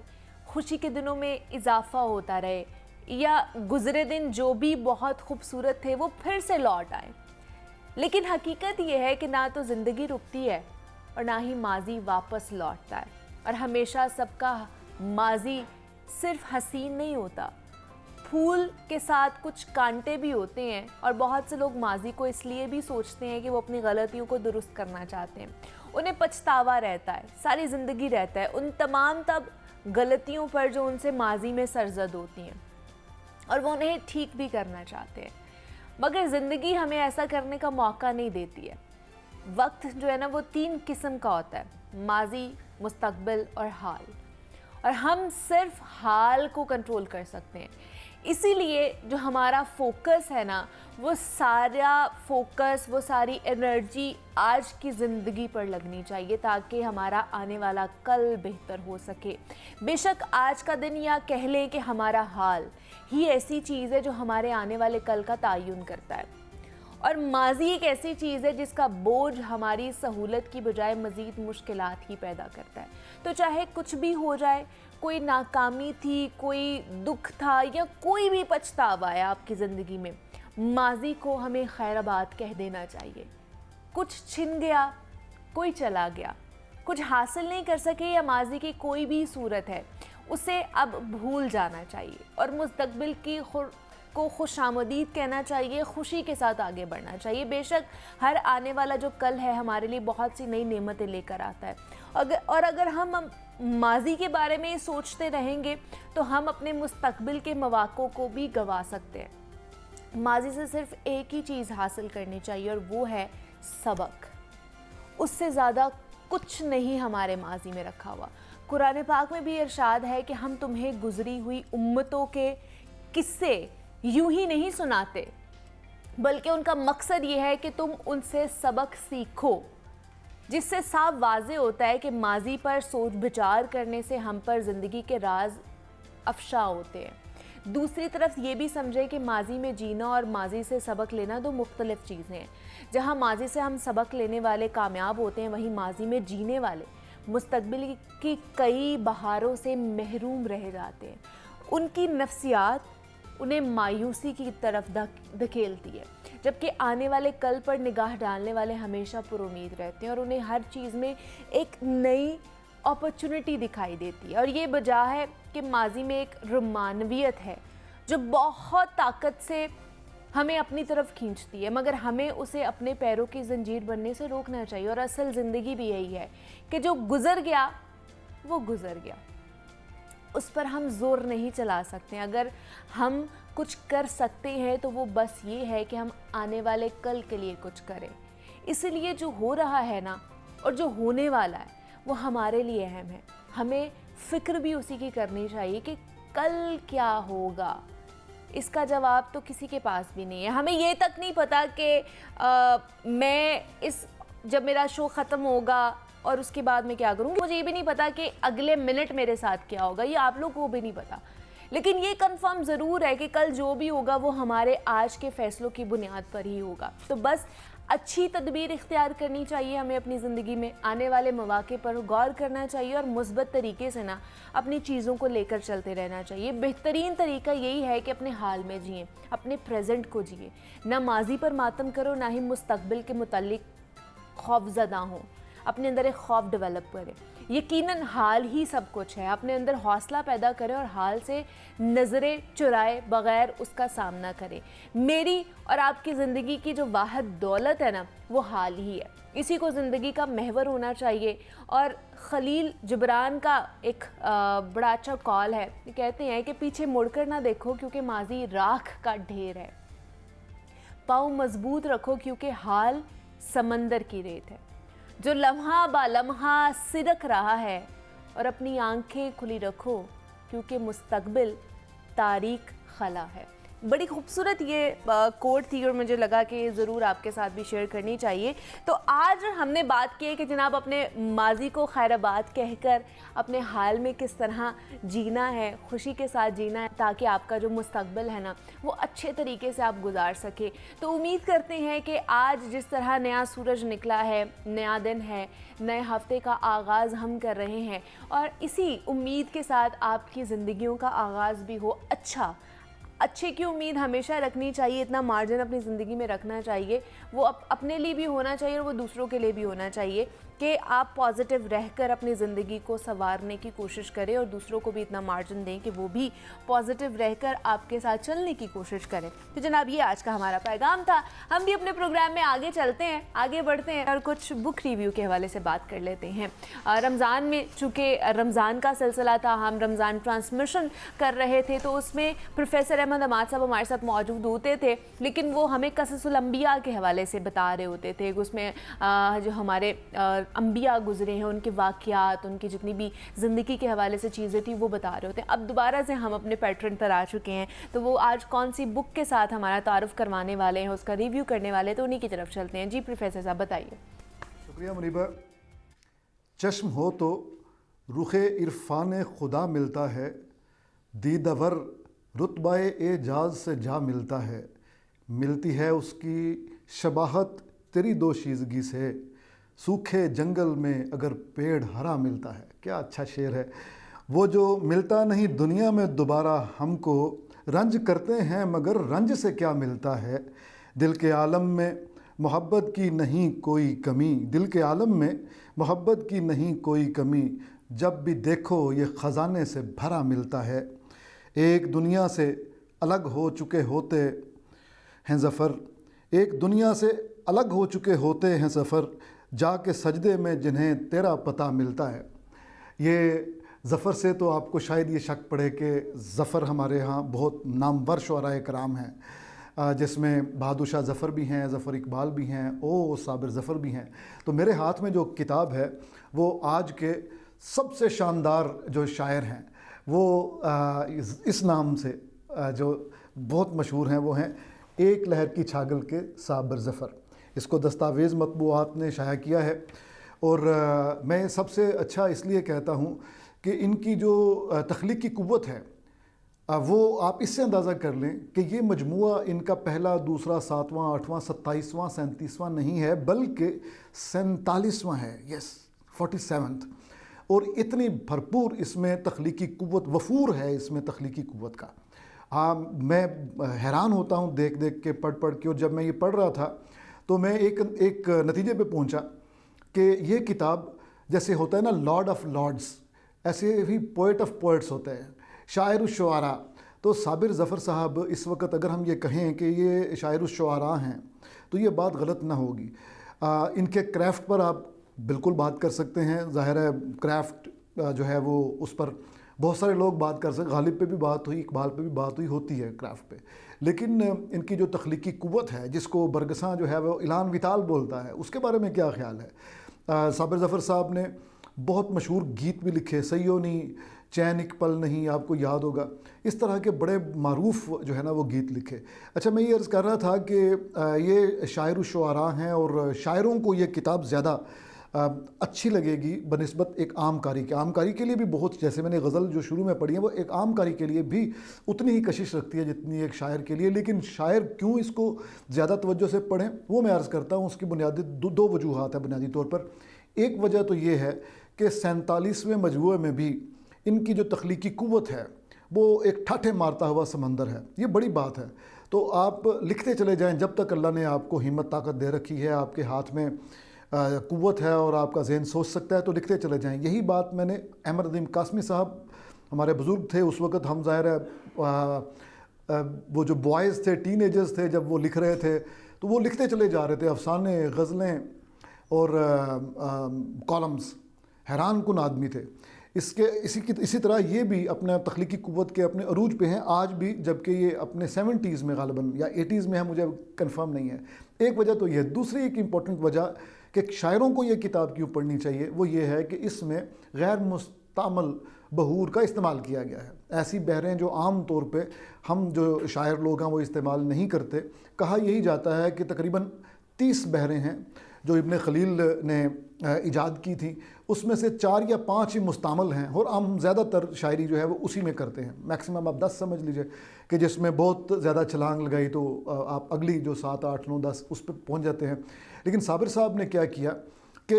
खुशी के दिनों में इजाफा होता रहे, या गुज़रे दिन जो भी बहुत खूबसूरत थे वो फिर से लौट आए। लेकिन हकीकत ये है कि ना तो ज़िंदगी रुकती है और ना ही माजी वापस लौटता है। और हमेशा सबका माजी सिर्फ हसीन नहीं होता, फूल के साथ कुछ कांटे भी होते हैं। और बहुत से लोग माजी को इसलिए भी सोचते हैं कि वो अपनी गलतियों को दुरुस्त करना चाहते हैं, उन्हें पछतावा रहता है, सारी ज़िंदगी रहता है उन तमाम तब गलतियों पर जो उनसे माजी में सरजद होती हैं, और वो उन्हें ठीक भी करना चाहते हैं। मगर ज़िंदगी हमें ऐसा करने का मौका नहीं देती है। वक्त जो है ना वो 3 किस्म का होता है, माजी, मुस्तकबिल और हाल। और हम सिर्फ हाल को कंट्रोल कर सकते हैं। इसीलिए जो हमारा फोकस है ना, वो सारा फोकस, वो एनर्जी आज की ज़िंदगी पर लगनी चाहिए ताकि हमारा आने वाला कल बेहतर हो सके। बेशक आज का दिन, या कह लें कि हमारा हाल ही ऐसी चीज़ है जो हमारे आने वाले कल का तयन करता है। और माजी एक ऐसी चीज़ है जिसका बोझ हमारी सहूलत की बजाय मज़ीद मुश्किलात ही पैदा करता है। तो चाहे कुछ भी हो जाए, कोई नाकामी थी, कोई दुख था, या कोई भी पछतावा है आपकी ज़िंदगी में, माजी को हमें खैराबाद कह देना चाहिए। कुछ छिन गया, कोई चला गया, कुछ हासिल नहीं कर सके, या माजी की कोई भी सूरत है, उसे अब भूल जाना चाहिए और मुस्तकबिल की को खुशामदीद कहना चाहिए, खुशी के साथ आगे बढ़ना चाहिए। बेशक हर आने वाला जो कल है हमारे लिए बहुत सी नई नेमतें लेकर आता है। अगर हम माजी के बारे में सोचते रहेंगे तो हम अपने मुस्तकबिल के मौक़ों को भी गंवा सकते हैं। माजी से सिर्फ एक ही चीज़ हासिल करनी चाहिए और वो है सबक। उससे ज़्यादा कुछ नहीं हमारे माजी में रखा हुआ। कुरान पाक में भी इरशाद है कि हम तुम्हें गुजरी हुई उम्मतों के किस्से यूं ही नहीं सुनाते, बल्कि उनका मकसद ये है कि तुम उनसे सबक सीखो। जिससे साफ वाज़े होता है कि माजी पर सोच विचार करने से हम पर ज़िंदगी के राज अफशा होते हैं। दूसरी तरफ ये भी समझें कि माजी में जीना और माजी से सबक लेना दो मुख्तलिफ चीज़ें हैं। जहाँ माजी से हम सबक लेने वाले कामयाब होते हैं, वहीं माजी में जीने वाले मुस्तकबिल की कई बहारों से महरूम रह जाते हैं। उनकी नफ्सियात उन्हें मायूसी की तरफ धकेलती है, जबकि आने वाले कल पर निगाह डालने वाले हमेशा पुरुमीद रहते हैं और उन्हें हर चीज़ में एक नई अपॉर्चुनिटी दिखाई देती है। और ये वजह है कि माजी में एक रुमानवियत है जो बहुत ताकत से हमें अपनी तरफ खींचती है, मगर हमें उसे अपने पैरों की जंजीर बनने से रोकना चाहिए। और असल ज़िंदगी भी यही है कि जो गुज़र गया वो गुज़र गया, उस पर हम ज़ोर नहीं चला सकते। अगर हम कुछ कर सकते हैं तो वो बस ये है कि हम आने वाले कल के लिए कुछ करें। इसलिए जो हो रहा है ना और जो होने वाला है वो हमारे लिए अहम है। हमें फ़िक्र भी उसी की करनी चाहिए कि कल क्या होगा, इसका जवाब तो किसी के पास भी नहीं है। हमें ये तक नहीं पता कि जब मेरा शो ख़त्म होगा और उसके बाद मैं क्या करूँगी, मुझे ये भी नहीं पता कि अगले मिनट मेरे साथ क्या होगा, ये आप लोग को भी नहीं पता। लेकिन ये कंफर्म ज़रूर है कि कल जो भी होगा वो हमारे आज के फ़ैसलों की बुनियाद पर ही होगा। तो बस अच्छी तदबीर इख्तियार करनी चाहिए हमें अपनी ज़िंदगी में, आने वाले मौक़े पर गौर करना चाहिए और मुस्बत तरीके से ना अपनी चीज़ों को लेकर चलते रहना चाहिए। बेहतरीन तरीका यही है कि अपने हाल में जिए, अपने प्रेजेंट को जिए, ना माजी पर मातम करो, ना ही मुस्तकबिल के मुतालिक खौफज़दा हों, अपने अंदर एक खौफ डेवलप करें। यकीनन हाल ही सब कुछ है, अपने अंदर हौसला पैदा करें और हाल से नज़रें चुराए बग़ैर उसका सामना करें। मेरी और आपकी ज़िंदगी की जो वाहिद दौलत है ना, वो हाल ही है, इसी को ज़िंदगी का महवर होना चाहिए। और खलील जिब्रान का एक बड़ा अच्छा कॉल है, कहते हैं कि पीछे मुड़कर ना देखो क्योंकि माजी राख का ढेर है, पाँव मजबूत रखो क्योंकि हाल समंदर की रेत है, जो लम्हा बा लम्हा सिरक रहा है, और अपनी आंखें खुली रखो क्योंकि मुस्तकबिल तारीख खला है। बड़ी खूबसूरत ये कोट थी और मुझे लगा कि ज़रूर आपके साथ भी शेयर करनी चाहिए। तो आज हमने बात की है कि जनाब अपने माजी को खैराबाद कहकर अपने हाल में किस तरह जीना है, खुशी के साथ जीना है, ताकि आपका जो मुस्तकबिल है ना वो अच्छे तरीके से आप गुजार सके। तो उम्मीद करते हैं कि आज जिस तरह नया सूरज निकला है, नया दिन है, नए हफ्ते का आगाज़ हम कर रहे हैं, और इसी उम्मीद के साथ आपकी ज़िंदगियों का आगाज़ भी हो अच्छा। अच्छे की उम्मीद हमेशा रखनी चाहिए, इतना मार्जिन अपनी ज़िंदगी में रखना चाहिए, वो अपने लिए भी होना चाहिए और वो दूसरों के लिए भी होना चाहिए कि आप पॉजिटिव रहकर अपनी ज़िंदगी को संवारने की कोशिश करें और दूसरों को भी इतना मार्जिन दें कि वो भी पॉजिटिव रहकर आपके साथ चलने की कोशिश करें। तो जनाब ये आज का हमारा पैगाम था। हम भी अपने प्रोग्राम में आगे चलते हैं, आगे बढ़ते हैं और कुछ बुक रिव्यू के हवाले से बात कर लेते हैं। रमज़ान में चूँकि रमज़ान का सिलसिला था, हम रमज़ान ट्रांसमिशन कर रहे थे, तो उसमें प्रोफेसर अहमद हमाद साहब हमारे साथ मौजूद होते थे, लेकिन वो हमें क़ससुल अंबिया के हवाले से बता रहे होते थे। उसमें जो हमारे अंबिया गुजरे हैं उनके वाक़यात, उनकी जितनी भी ज़िंदगी के हवाले से चीज़ें थी वो बता रहे होते हैं। अब दोबारा से हम अपने पैटर्न पर आ चुके हैं, तो वो आज कौन सी बुक के साथ हमारा तारुफ़ करवाने वाले हैं, उसका रिव्यू करने वाले हैं, तो उन्हीं की तरफ चलते हैं। जी प्रोफेसर साहब बताइए। शुक्रिया मुनीबा। चश्म हो तो रुखे इरफान खुदा मिलता है, दीदवर रुतबाए एजाज से जा मिलता है, मिलती है उसकी शबाहत तेरी दोशीज़गी से, सूखे जंगल में अगर पेड़ हरा मिलता है। क्या अच्छा शेर है। वो जो मिलता नहीं दुनिया में दोबारा हमको, रंज करते हैं मगर रंज से क्या मिलता है, दिल के आलम में मोहब्बत की नहीं कोई कमी, दिल के आलम में मोहब्बत की नहीं कोई कमी, जब भी देखो ये ख़जाने से भरा मिलता है, एक दुनिया से अलग हो चुके होते हैं ज़फ़र, एक दुनिया से अलग हो चुके होते हैं सफ़र, जाके सजदे में जिन्हें तेरा पता मिलता है। ये ज़फ़र से तो आपको शायद ये शक पड़े कि ज़फ़र हमारे यहाँ बहुत नामवर शुअराए कराम हैं, जिसमें बहादुर शाह ज़फ़र भी हैं, ज़फ़र इकबाल भी हैं, ओ साबिर ज़फ़र भी हैं। तो मेरे हाथ में जो किताब है वो आज के सबसे शानदार जो शायर हैं वो इस नाम से जो बहुत मशहूर हैं वो हैं एक लहर की छागल के साबिर ज़फ़र। इसको दस्तावेज़ मतबूआत ने शाया किया है, और मैं सबसे अच्छा इसलिए कहता हूँ कि इनकी जो तख्लीकी क़ुव्वत है वो आप इससे अंदाज़ा कर लें कि ये मजमुआ इनका पहला, दूसरा, 7वां, 8वां, 27वां, 37वां नहीं है, बल्कि 47वां है। Yes, 47th। और इतनी भरपूर इसमें तख्लीकी क़ुव्वत, वफूर है इसमें तख्लीकी क़ुव्वत का। मैं हैरान होता हूँ देख देख के, पढ़ पढ़ के। और जब मैं ये पढ़ रहा था तो मैं एक नतीजे पे पहुँचा कि ये किताब जैसे होता है ना लॉर्ड ऑफ लॉर्ड्स, ऐसे ही पोएट ऑफ पोएट्स होते हैं, शायर शुआरा। तो साबिर ज़फ़र साहब इस वक्त अगर हम ये कहें कि ये शायर शुआरा हैं तो ये बात गलत ना होगी। इनके क्राफ्ट पर आप बिल्कुल बात कर सकते हैं। ज़ाहिर है क्राफ्ट जो है वो उस पर बहुत सारे लोग बात कर सकते, गालिब पे भी बात हुई, इकबाल पे भी बात हुई, होती है क्राफ्ट पे। लेकिन इनकी जो तख्लीकी क़ुव्वत है, जिसको बरगसां जो है वो इलान विताल बोलता है, उसके बारे में क्या ख्याल है। साबिर ज़फ़र साहब ने बहुत मशहूर गीत भी लिखे, सैयो नी चैन एक पल नहीं, आपको याद होगा। इस तरह के बड़े मारूफ जो है ना वो गीत लिखे। अच्छा, मैं ये अर्ज़ कर रहा था कि ये शायर शुआरा हैं और शायरों को ये किताब ज़्यादा अच्छी लगेगी बनिस्बत एक आम कारी के। आम कारी के लिए भी बहुत, जैसे मैंने गज़ल जो शुरू में पढ़ी है वो एक आम कारी के लिए भी उतनी ही कशिश रखती है जितनी एक शायर के लिए। लेकिन शायर क्यों इसको ज़्यादा तवज्जो से पढ़ें वो मैं अर्ज़ करता हूँ। उसकी बुनियादी दो वजूहात है बुनियादी तौर पर। एक वजह तो ये है कि 47वें मजमूए में भी इनकी जो तख्लीकी क़ुव्वत है वो एक ठाठे मारता हुआ समंदर है। ये बड़ी बात है। तो आप लिखते चले जाएँ जब तक अल्लाह ने आपको हिम्मत ताकत दे रखी है, आपके हाथ में कुव्वत है और आपका जहन सोच सकता है तो लिखते चले जाएं। यही बात मैंने अहमद अदीम कासमी साहब हमारे बुज़ुर्ग थे उस वक़्त, हम ज़ाहिर है वो जो बॉयज़ थे, टीनेजर्स थे, जब वो लिख रहे थे तो वो लिखते चले जा रहे थे अफसाने, गज़लें और कॉलम्स, हैरान कुन आदमी थे। इसी तरह ये भी अपने तख्लीकी कुव्वत के अपने अरूज पे हैं आज भी, जबकि ये अपने 70s में गालिबन या 80s में है, मुझे कंफर्म नहीं है। एक वजह तो ये है। दूसरी एक इम्पॉर्टेंट वजह कि शायरों को ये किताब क्यों पढ़नी चाहिए वो ये है कि इसमें गैर मुस्तमल बहूर का इस्तेमाल किया गया है। ऐसी बहरें जो आम तौर पे हम जो शायर लोग हैं वो इस्तेमाल नहीं करते। कहा यही जाता है कि तकरीबन 30 बहरें हैं जो इब्न खलील ने इजाद की थी, उसमें से 4 या 5 ही मुस्तामल हैं और हम ज़्यादातर शायरी जो है वो उसी में करते हैं। मैक्सिमम आप 10 समझ लीजिए कि जिसमें बहुत ज़्यादा छलांग लगाई तो आप अगली जो 7, 8, 9, 10 उस पर पहुँच जाते हैं। लेकिन साबिर साहब ने क्या किया कि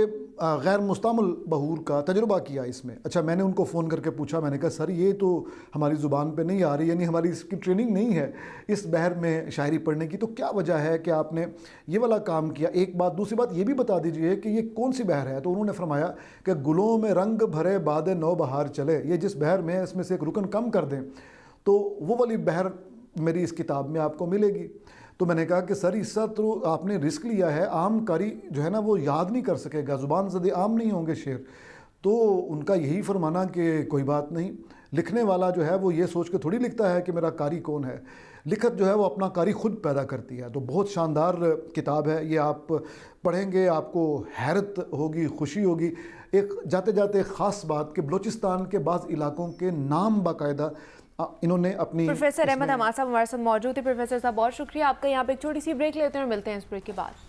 गैर मुस्तामल बहूर का तजुर्बा किया इसमें। अच्छा, मैंने उनको फ़ोन करके पूछा, मैंने कहा सर ये तो हमारी ज़ुबान पे नहीं आ रही, यानी हमारी इसकी ट्रेनिंग नहीं है इस बहर में शायरी पढ़ने की, तो क्या वजह है कि आपने ये वाला काम किया? एक बात। दूसरी बात ये भी बता दीजिए कि ये कौन सी बहर है? तो उन्होंने फरमाया कि गुलों में रंग भरे बाद नौ बहार चले, ये जिस बहर में है इसमें से एक रुकन कम कर दें तो वो वाली बहर मेरी इस किताब में आपको मिलेगी। तो मैंने कहा कि सर इसका तो आपने रिस्क लिया है, आम कारी जो है ना वो याद नहीं कर सकेगा, ज़ुबान ज़दे आम नहीं होंगे शेर। तो उनका यही फरमाना कि कोई बात नहीं, लिखने वाला जो है वो ये सोच के थोड़ी लिखता है कि मेरा कारी कौन है, लिखत जो है वो अपना कारी खुद पैदा करती है। तो बहुत शानदार किताब है ये, आप पढ़ेंगे आपको हैरत होगी, खुशी होगी। एक जाते जाते ख़ास बात कि बलूचिस्तान के बाज़ इलाकों के नाम बाकायदा इन्होंने अपनी। प्रोफेसर अहमद हमाद साहब हमारे साथ मौजूद है। प्रोफेसर साहब बहुत शुक्रिया आपका। यहाँ पे एक छोटी सी ब्रेक लेते हैं और मिलते हैं इस ब्रेक के बाद।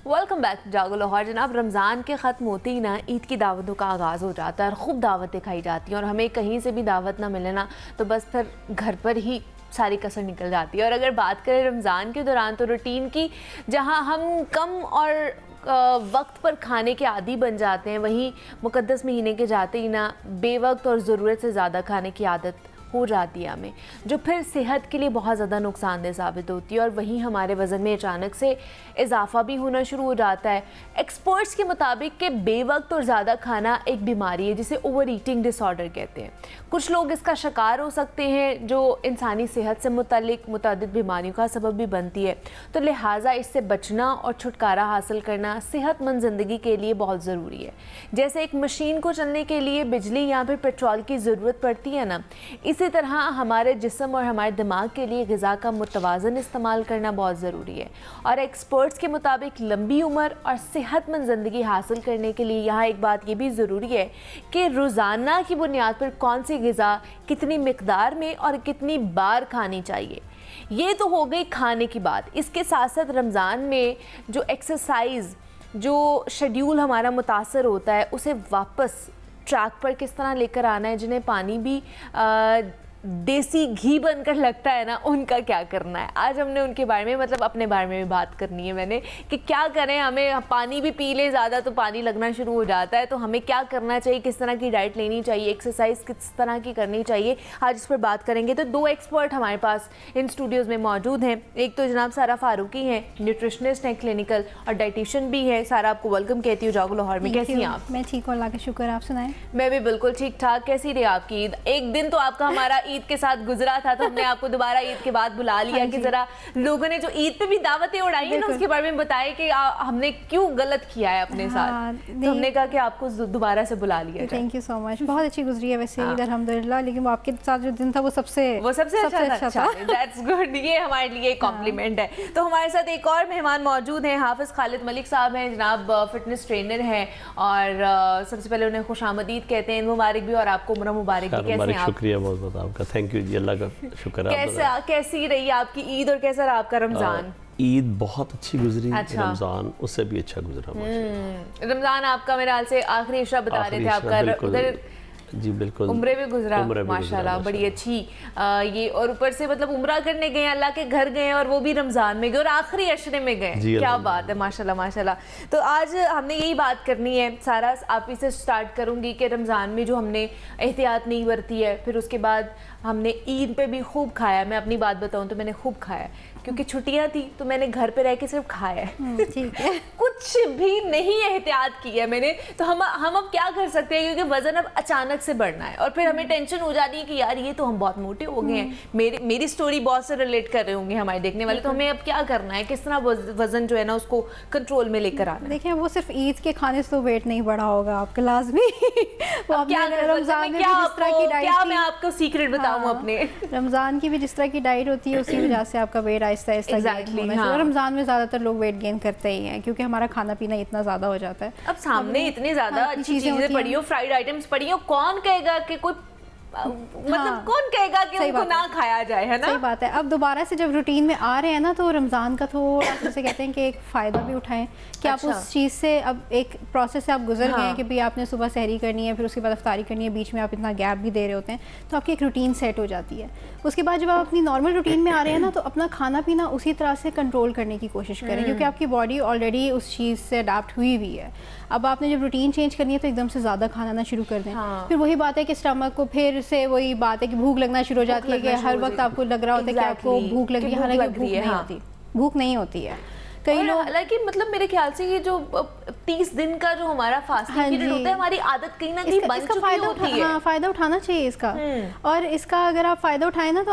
वेलकम बैक जागो लाहौर। जनाब, रमज़ान के ख़त्म होते ही ना ईद की दावतों का आगाज़ हो जाता है और ख़ूब दावतें खाई जाती हैं और हमें कहीं से भी दावत ना मिले ना तो बस फिर घर पर ही सारी कसर निकल जाती है। और अगर बात करें रमज़ान के दौरान तो रूटीन की, जहां हम कम और वक्त पर खाने के आदी बन जाते हैं, वहीं मुक़द्दस महीने के जाते ही ना बेवक्त और ज़रूरत से ज़्यादा खाने की आदत हो जाती है हमें, जो फिर सेहत के लिए बहुत ज़्यादा नुकसानदेह साबित होती है और वहीं हमारे वज़न में अचानक से इजाफा भी होना शुरू हो जाता है। एक्सपर्ट्स के मुताबिक कि बेवक्त और ज़्यादा खाना एक बीमारी है जिसे ओवर ईटिंग डिसऑर्डर कहते हैं। कुछ लोग इसका शिकार हो सकते हैं जो इंसानी सेहत से मुताल्लिक मुतअद्दिद बीमारियों का सबब भी बनती है। तो लिहाजा इससे बचना और छुटकारा हासिल करना सेहतमंद ज़िंदगी के लिए बहुत ज़रूरी है। जैसे एक मशीन को चलने के लिए बिजली या फिर पेट्रोल की ज़रूरत पड़ती है ना, इसी तरह हमारे जिस्म और हमारे दिमाग के लिए ग़िज़ा का मुतवाज़न इस्तेमाल करना बहुत ज़रूरी है। और एक्सपर्ट्स के मुताबिक लंबी उम्र और सेहतमंद ज़िंदगी हासिल करने के लिए यहाँ एक बात ये भी ज़रूरी है कि रोज़ाना की बुनियाद पर कौन सी ग़िज़ा कितनी मिक़दार में और कितनी बार खानी चाहिए। ये तो हो गई खाने की बात। इसके साथ साथ रमज़ान में जो एक्सरसाइज, जो शेड्यूल हमारा मुतासर होता है, उसे वापस ट्रैक पर किस तरह लेकर आना है। जिन्हें पानी भी देसी घी बनकर लगता है ना, उनका क्या करना है। आज हमने उनके बारे में, मतलब अपने बारे में भी बात करनी है मैंने, कि क्या करें। हमें पानी भी पी लें ज़्यादा तो पानी लगना शुरू हो जाता है, तो हमें क्या करना चाहिए, किस तरह की डाइट लेनी चाहिए, एक्सरसाइज किस तरह की करनी चाहिए, आज इस पर बात करेंगे। तो 2 एक्सपर्ट हमारे पास इन स्टूडियोज़ में मौजूद हैं। एक तो जनाब सारा फारूकी हैं, न्यूट्रिशनिस्ट हैं, क्लिनिकल और डाइटिशियन भी है। सारा आपको वेलकम कहती हूँ जागो लाहौर में। कैसी हैं आप? मैं ठीक हूँ, अल्लाह का शुक्र। आप सुनाएं? मैं भी बिल्कुल ठीक ठाक। कैसी रही आपकी ईद? एक दिन तो आपका हमारा ईद के साथ गुजरा था, तो हमने आपको दोबारा ईद के बाद बुला लिया कि जरा लोगों ने जो ईद पे भी दावतें उड़ाई है ना, उसके बारे में बताए कि हमने क्यों गलत किया है अपने साथ। तो हमने कहा कि आपको दोबारा से बुला लिया जाए। Thank you so much. बहुत अच्छी गुजरी है वैसे ईद अल्हम्दुलिल्लाह, लेकिन वो आपके साथ जो दिन था वो सबसे अच्छा था। दैट्स गुड, ये हमारे लिए कॉम्प्लीमेंट है। तो हमारे साथ एक और मेहमान मौजूद हैं, हाफिज खालिद मलिक साहब हैं। जनाब फिटनेस ट्रेनर हैं और सबसे पहले उन्हें खुशामदीद कहते हैं, मुबारक भी, और आपको उम्र मुबारक भी। कैसे हैं आप? शुक्रिया बहुत बहुत आपका, थैंक यू जी, अल्लाह का शुक्र है। कैसी रही आपकी ईद और कैसा रहा आपका रमजान? ईद बहुत अच्छी गुजरी। अच्छा। रमजान उससे भी अच्छा गुजरा। रमजान आपका मेरे ख्याल से आखिरी इशरा बता रहे थे आपका, उधर जी बिल्कुल, उम्रे भी गुजरा माशाल्लाह, बड़ी अच्छी ये। और ऊपर से मतलब उम्रा करने गए, अल्लाह के घर गए, और वो भी रमज़ान में गए और आखिरी अशरे में गए। क्या बात है, माशाल्लाह माशाल्लाह। तो आज हमने यही बात करनी है सारा, आप ही से स्टार्ट करूँगी कि रमज़ान में जो हमने एहतियात नहीं बरती है, फिर उसके बाद हमने ईद पे भी खूब खाया। मैं अपनी बात बताऊँ तो मैंने खूब खाया, क्योंकि छुट्टियां थी तो मैंने घर पे रह के सिर्फ खाया है। ठीक है। कुछ भी नहीं एहतियात की है मैंने। तो हम अब क्या कर सकते हैं, क्योंकि वजन अब अचानक से बढ़ना है और फिर हमें टेंशन हो जाती है कि यार ये तो हम बहुत मोटे हो गए हैं। मेरी स्टोरी बहुत से रिलेट कर रहे होंगे हमारे देखने वाले। तो हमें अब क्या करना है, किस तरह वजन जो है ना उसको कंट्रोल में लेकर आना है? देखिए, वो सिर्फ ईद के खाने से तो वेट नहीं बढ़ा होगा आपका लाजमी। वो क्या रमजान में जिस तरह की डाइट, क्या मैं आपको सीक्रेट बताऊं अपने? रमजान की भी जिस तरह की डाइट होती है उसी वजह से आपका वेट आहिस्ता आहिस्ता रमजान में ज्यादातर लोग वेट गेन करते ही हैं, क्योंकि हमारा खाना पीना इतना ज्यादा हो जाता है। अब सामने इतनी ज्यादा अच्छी चीजें पड़ी हो, फ्राइड आइटम्स पड़ी हो, कौन कहेगा कि कोई मतलब कौन कहेगा कि उनको ना खाया जाए, है ना? सही बात है। अब दोबारा से जब रूटीन में आ रहे हैं ना, तो रमज़ान का थोड़ा जैसे कहते हैं कि एक फ़ायदा भी उठाएं कि आप उस चीज़ से अब एक प्रोसेस से आप गुजर गए हैं कि भाई आपने सुबह सहरी करनी है, फिर उसके बाद अफ्तारी करनी है, बीच में आप इतना गैप भी दे रहे होते हैं, तो आपकी एक रूटीन सेट हो जाती है। उसके बाद जब आप अपनी नॉर्मल रूटीन में आ रहे हैं ना, तो अपना खाना पीना उसी तरह से कंट्रोल करने की कोशिश करें, क्योंकि आपकी बॉडी ऑलरेडी उस चीज़ से अडाप्ट हुई हुई है। अब आपने जब रूटीन चेंज करनी है तो एकदम से ज़्यादा खाना ना शुरू कर दें। फिर वही बात है कि स्टमक को फिर से वही बात है कि भूख लगना शुरू हो जाती है, कि हर वक्त आपको लग रहा होता है कि आपको भूख लग रही है, हालांकि भूख नहीं होती, भूख नहीं होती है। कई लोग हालांकि मतलब मेरे ख्याल से ये जो 30 दिन का जो हमारा फास्टिंग पीरियड होता है, हमारी आदत कहीं ना कहीं बन चुकी होती है। हाँ, फायदा उठाना चाहिए इसका। और इसका अगर आप फायदा उठाएं ना, तो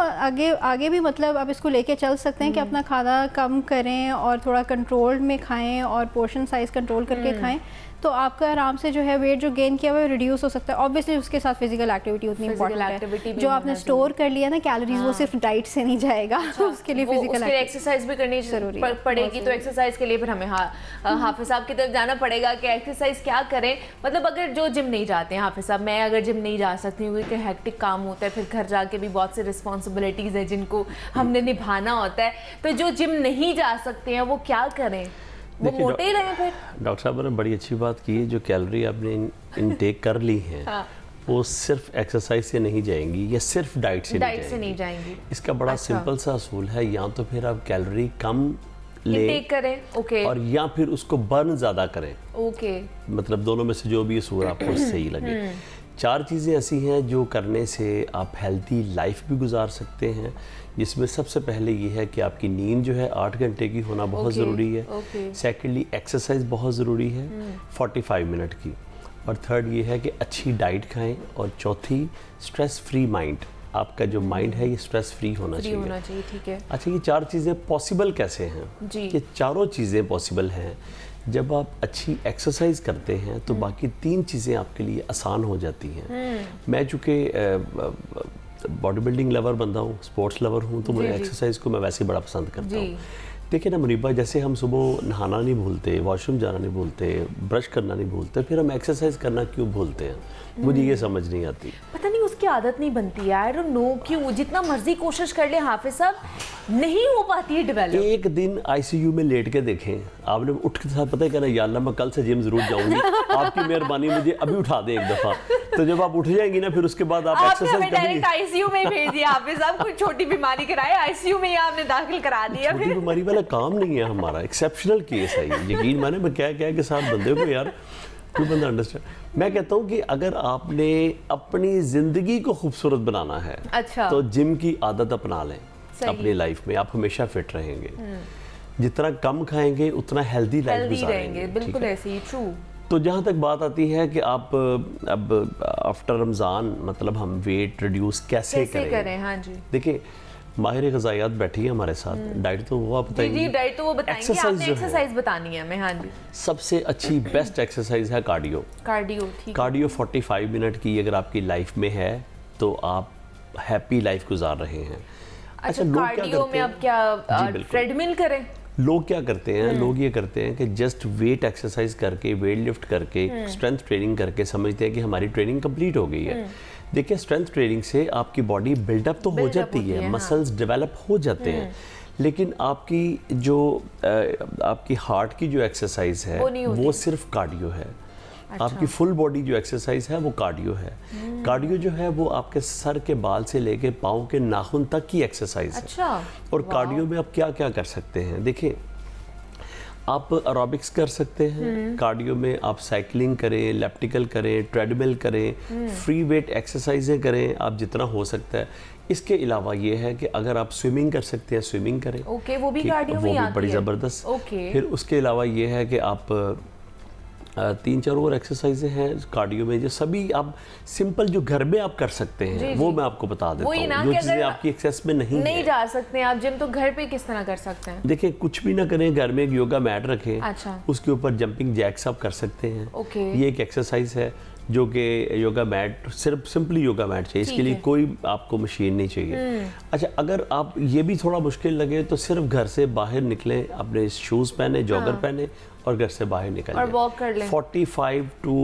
आगे भी मतलब आप इसको लेके चल सकते हैं कि अपना खाना कम करें और थोड़ा कंट्रोल में खाएं और पोर्शन साइज कंट्रोल करके खाएं, तो आपका आराम से जो है वेट जो गेन किया हुआ है रिड्यूस हो सकता है। ऑब्वियसली उसके साथ फिजिकल एक्टिविटी उतनी इंपॉर्टेंट है। जो आपने स्टोर कर लिया ना कैलोरीज, वो सिर्फ डाइट से नहीं जाएगा, उसके लिए फिजिकल एक्सरसाइज भी करनी जरूरी पड़ेगी। तो एक्सरसाइज के लिए फिर हमें हाफिज साहब की तरफ जाना पड़ेगा कि एक्सरसाइज क्या करें। मतलब अगर जो जिम नहीं जाते हैं हाफिज साहब, मैं अगर जिम नहीं जा सकती हूँ क्योंकि हेक्टिक काम होता है, फिर घर जाके भी बहुत से रिस्पॉन्सिबिलिटीज़ है जिनको हमने निभाना होता है, तो जो जिम नहीं जा सकते हैं वो क्या करें? वो मोटे ही रहे फिर? डॉक्टर साहब ने बड़ी अच्छी बात की है, जो कैलोरी आपने इनटेक कर ली है वो सिर्फ एक्सरसाइज से नहीं जाएंगी या सिर्फ डाइट से नहीं जाएंगी। इसका बड़ा सिंपल सा असूल है, या तो फिर आप कैलोरी कम इनटेक करें, ओके, और या फिर उसको बर्न ज़्यादा करें, ओके। मतलब दोनों में से जो भी असूल आपको सही लगे। 4 चीज़ें ऐसी हैं जो करने से आप हेल्थी लाइफ भी गुजार सकते हैं, जिसमें सबसे पहले ये है कि आपकी नींद जो है 8 घंटे की होना बहुत ज़रूरी है। सेकेंडली एक्सरसाइज बहुत ज़रूरी है 45 मिनट की, और थर्ड ये है कि अच्छी डाइट खाएं, और चौथी स्ट्रेस फ्री माइंड, आपका जो माइंड है ये स्ट्रेस फ्री होना चाहिए। ठीक है। अच्छा, ये 4 चीज़ें पॉसिबल कैसे हैं? ये चारों चीज़ें पॉसिबल हैं जब आप अच्छी एक्सरसाइज करते हैं, तो बाकी 3 चीज़ें आपके लिए आसान हो जाती हैं। मैं चूँकि बॉडी बिल्डिंग लवर बंदा हूँ, स्पोर्ट्स लवर हूँ, तो मुझे एक्सरसाइज को मैं वैसे बड़ा पसंद करता हूँ। देखिए ना मुनीबा, जैसे हम सुबह नहाना नहीं भूलते, वॉशरूम जाना नहीं भूलते, ब्रश करना नहीं भूलते, फिर हम एक्सरसाइज करना क्यों भूलते हैं? मुझे ये समझ नहीं आती। पता नहीं उसकी आदत नहीं बनती है, आई डोंट नो क्यों। जितना मर्जी कोशिश कर ले हाफिज साहब, नहीं हो पाती है डेवलप। एक दिन आईसीयू में लेट के देखें, आपने उठ के साथ पता है कहना, या अल्लाह मैं कल से जिम जरूर जाऊंगी, आपकी मेहरबानी मुझे अभी उठा दे एक दफा। तो जब आप उठ जाएंगी ना, फिर उसके बाद आप एक्सरसाइज करेंगे। डायरेक्ट आईसीयू में भेज दिया हाफिज साहब, कोई छोटी बीमारी कराए आईसीयू में ही आपने दाखिल करा दिया। छोटी बीमारी वाला काम नहीं है हमारा, एक्सेप्शनल केस है ये, यकीन माने। मैं क्या के साथ बंदे को यार कोई बंदा अंडरस्टैंड। मैं कहता हूँ कि अगर आपने अपनी जिंदगी को खूबसूरत बनाना है, अच्छा, तो जिम की आदत अपना लें अपनी लाइफ में, आप हमेशा फिट रहेंगे। जितना कम खाएंगे उतना हेल्दी लाइफ गुजारेंगे। बिल्कुल ऐसे ही, ट्रू। तो जहाँ तक बात आती है कि आप अब आफ्टर रमज़ान मतलब हम वेट रिड्यूस कैसे करें? हाँ जी, देखिए माहिर ग़िज़ायात बैठी है हमारे साथ, डाइट तो वो आप बताएंगे। जी, डाइट तो वो बताएंगे, आपने एक्सरसाइज बतानी है। मैं, हाँ जी, सबसे अच्छी बेस्ट एक्सरसाइज है कार्डियो। ठीक। कार्डियो 45 मिनट की अगर आपकी लाइफ में है तो आप हैप्पी लाइफ गुजार रहे हैं। अच्छा, कार्डियो में अब क्या ट्रेडमिल करें? लोग क्या करते हैं, लोग ये करते हैं कि जस्ट वेट एक्सरसाइज करके, वेट लिफ्ट करके, स्ट्रेंथ ट्रेनिंग करके समझते हैं कि हमारी ट्रेनिंग कंप्लीट हो गई है। देखिए, स्ट्रेंथ ट्रेनिंग से आपकी बॉडी बिल्डअप तो हो जाती है, मसल्स डेवलप हो जाते हैं, लेकिन आपकी जो आपकी हार्ट की जो एक्सरसाइज है वो सिर्फ कार्डियो है। आपकी फुल बॉडी जो एक्सरसाइज है वो कार्डियो है। कार्डियो जो है वो आपके सर के बाल से लेके पाँव के नाखून तक की एक्सरसाइज है। अच्छा। और कार्डियो में आप क्या क्या कर सकते हैं, देखिए आप एरोबिक्स कर सकते हैं, कार्डियो में आप साइकिलिंग करें, एलिप्टिकल करें, ट्रेडमिल करें, फ्री वेट एक्सरसाइजें करें आप जितना हो सकता है। इसके अलावा ये है कि अगर आप स्विमिंग कर सकते हैं स्विमिंग करें। ओके, वो भी कार्डियो में वो भी आती बड़ी है। ज़बरदस्त। ओके। फिर उसके अलावा ये है कि आप 3-4 और एक्सरसाइजें हैं कार्डियो में जो सभी आप सिंपल जो घर में आप कर सकते हैं वो मैं आपको बता देता वही ना हूँ, जो कि चीज़ें अगर आपकी एक्सेस में नहीं नहीं है। जा सकते हैं आप जिम, तो घर पे किस तरह कर सकते हैं? देखिए कुछ भी ना करें, घर में एक योगा मैट रखें, अच्छा। उसके ऊपर जंपिंग जैक्स आप कर सकते हैं। ओके। ये एक एक्सरसाइज है जो कि योगा मैट, सिर्फ सिंपली योगा मैट चाहिए, इसके लिए कोई आपको मशीन नहीं चाहिए। अच्छा, अगर आप ये भी थोड़ा मुश्किल लगे तो सिर्फ घर से बाहर निकलें, अपने शूज़ पहने, जॉगर पहने और घर से बाहर निकल और वॉक कर लें। 45 to